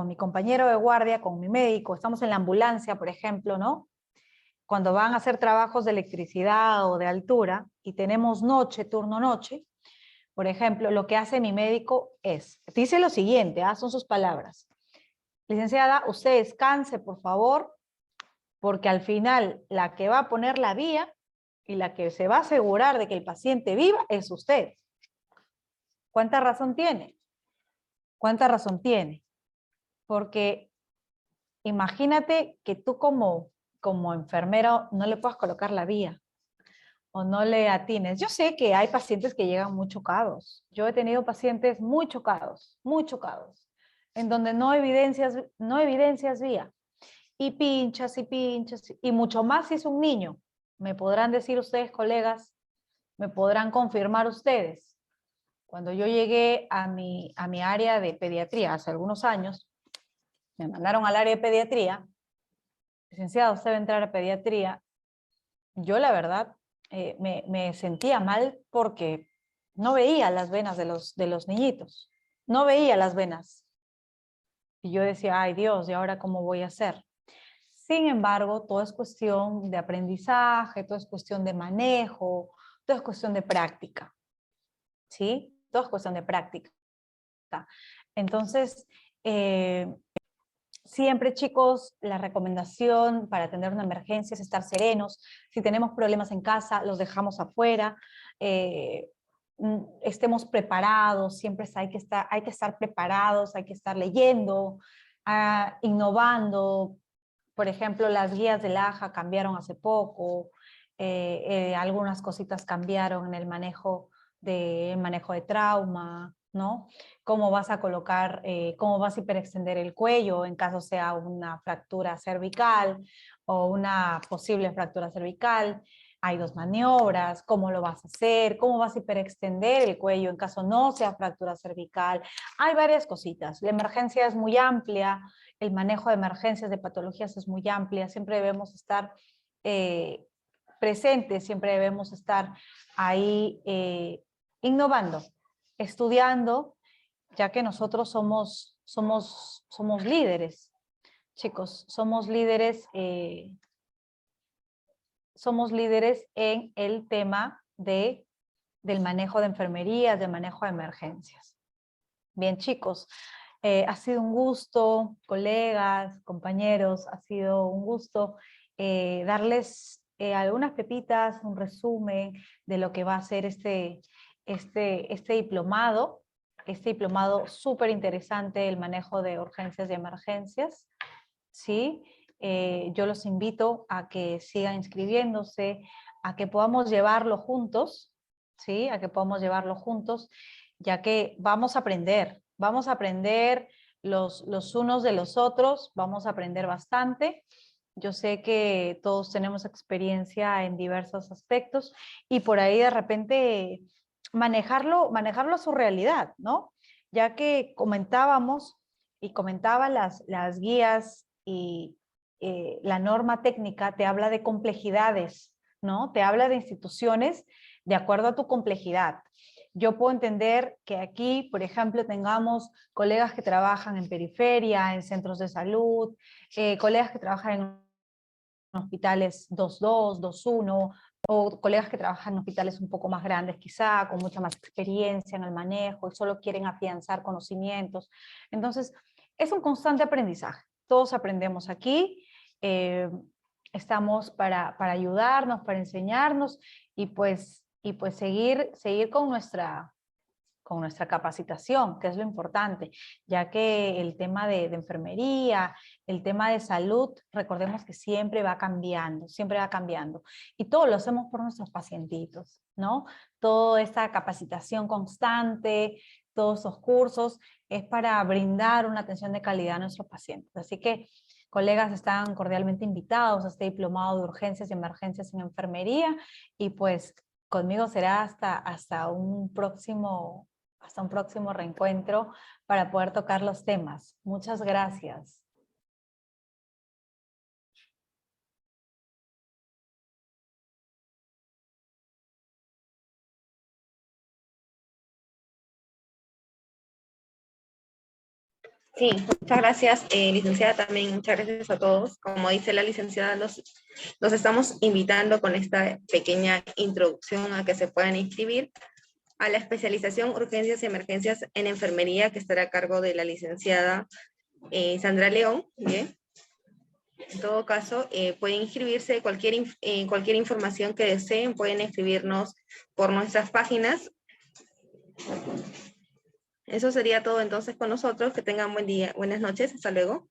mi compañero de guardia, con mi médico, estamos en la ambulancia, por ejemplo, ¿no? Cuando van a hacer trabajos de electricidad o de altura y tenemos noche, turno noche, por ejemplo, lo que hace mi médico es, dice lo siguiente, son sus palabras. Licenciada, usted descanse, por favor, porque al final la que va a poner la vía y la que se va a asegurar de que el paciente viva es usted. ¿Cuánta razón tiene? ¿Cuánta razón tiene? Porque imagínate que tú como enfermero no le puedas colocar la vía o no le atines. Yo sé que hay pacientes que llegan muy chocados. Yo he tenido pacientes muy chocados, en donde no evidencias vía. Y pinchas y pinchas, y mucho más si es un niño. Me podrán decir ustedes, colegas, me podrán confirmar ustedes. Cuando yo llegué a mi área de pediatría hace algunos años, me mandaron al área de pediatría, licenciado, usted va a entrar a pediatría. Yo la verdad me sentía mal porque no veía las venas de los niñitos, no veía las venas. Y yo decía, ay Dios, ¿y ahora cómo voy a hacer? Sin embargo, todo es cuestión de aprendizaje, todo es cuestión de manejo, todo es cuestión de práctica, ¿sí? Todo es cuestión de práctica. Entonces, siempre, chicos, la recomendación para atender una emergencia es estar serenos. Si tenemos problemas en casa, los dejamos afuera. Estemos preparados, siempre hay que estar preparados, hay que estar leyendo, innovando. Por ejemplo, las guías del AJA cambiaron hace poco, algunas cositas cambiaron en el manejo de trauma, ¿no? Cómo vas a colocar, cómo vas a hiperextender el cuello en caso sea una fractura cervical o una posible fractura cervical. Hay dos maniobras, cómo lo vas a hacer, cómo vas a hiperextender el cuello en caso no sea fractura cervical. Hay varias cositas. La emergencia es muy amplia, el manejo de emergencias, de patologías es muy amplia, siempre debemos estar presentes, siempre debemos estar ahí innovando, estudiando, ya que nosotros somos líderes, chicos, somos líderes en el tema del manejo de enfermerías, del manejo de emergencias. Bien, chicos, ha sido un gusto, colegas, compañeros, ha sido un gusto darles algunas pepitas, un resumen de lo que va a ser este diplomado súper interesante, el manejo de urgencias y emergencias, ¿sí? Yo los invito a que sigan inscribiéndose, a que podamos llevarlo juntos, ¿sí? A que podamos llevarlo juntos, ya que vamos a aprender los unos de los otros, vamos a aprender bastante. Yo sé que todos tenemos experiencia en diversos aspectos y por ahí de repente manejarlo a su realidad, ¿no? Ya que comentábamos y comentaba las guías y la norma técnica te habla de complejidades, ¿no? Te habla de instituciones de acuerdo a tu complejidad. Yo puedo entender que aquí, por ejemplo, tengamos colegas que trabajan en periferia, en centros de salud, colegas que trabajan en hospitales 2.2, 2.1, o colegas que trabajan en hospitales un poco más grandes quizá, con mucha más experiencia en el manejo y solo quieren afianzar conocimientos. Entonces, es un constante aprendizaje. Todos aprendemos aquí, estamos para ayudarnos, para enseñarnos y pues seguir con nuestra capacitación, que es lo importante, ya que el tema de enfermería, el tema de salud, recordemos que siempre va cambiando, y todo lo hacemos por nuestros pacientitos, ¿no? Toda esta capacitación constante, todos esos cursos, es para brindar una atención de calidad a nuestros pacientes. Así que, colegas, están cordialmente invitados a este diplomado de urgencias y emergencias en enfermería, y pues conmigo será hasta un próximo Hasta un próximo reencuentro para poder tocar los temas. Muchas gracias. Sí, muchas gracias, licenciada, también muchas gracias a todos. Como dice la licenciada, los estamos invitando con esta pequeña introducción a que se puedan inscribir a la especialización Urgencias y Emergencias en Enfermería, que estará a cargo de la licenciada Sandra León. Bien. En todo caso, pueden inscribirse, cualquier información que deseen, pueden escribirnos por nuestras páginas. Eso sería todo entonces con nosotros. Que tengan buen día, buenas noches, hasta luego.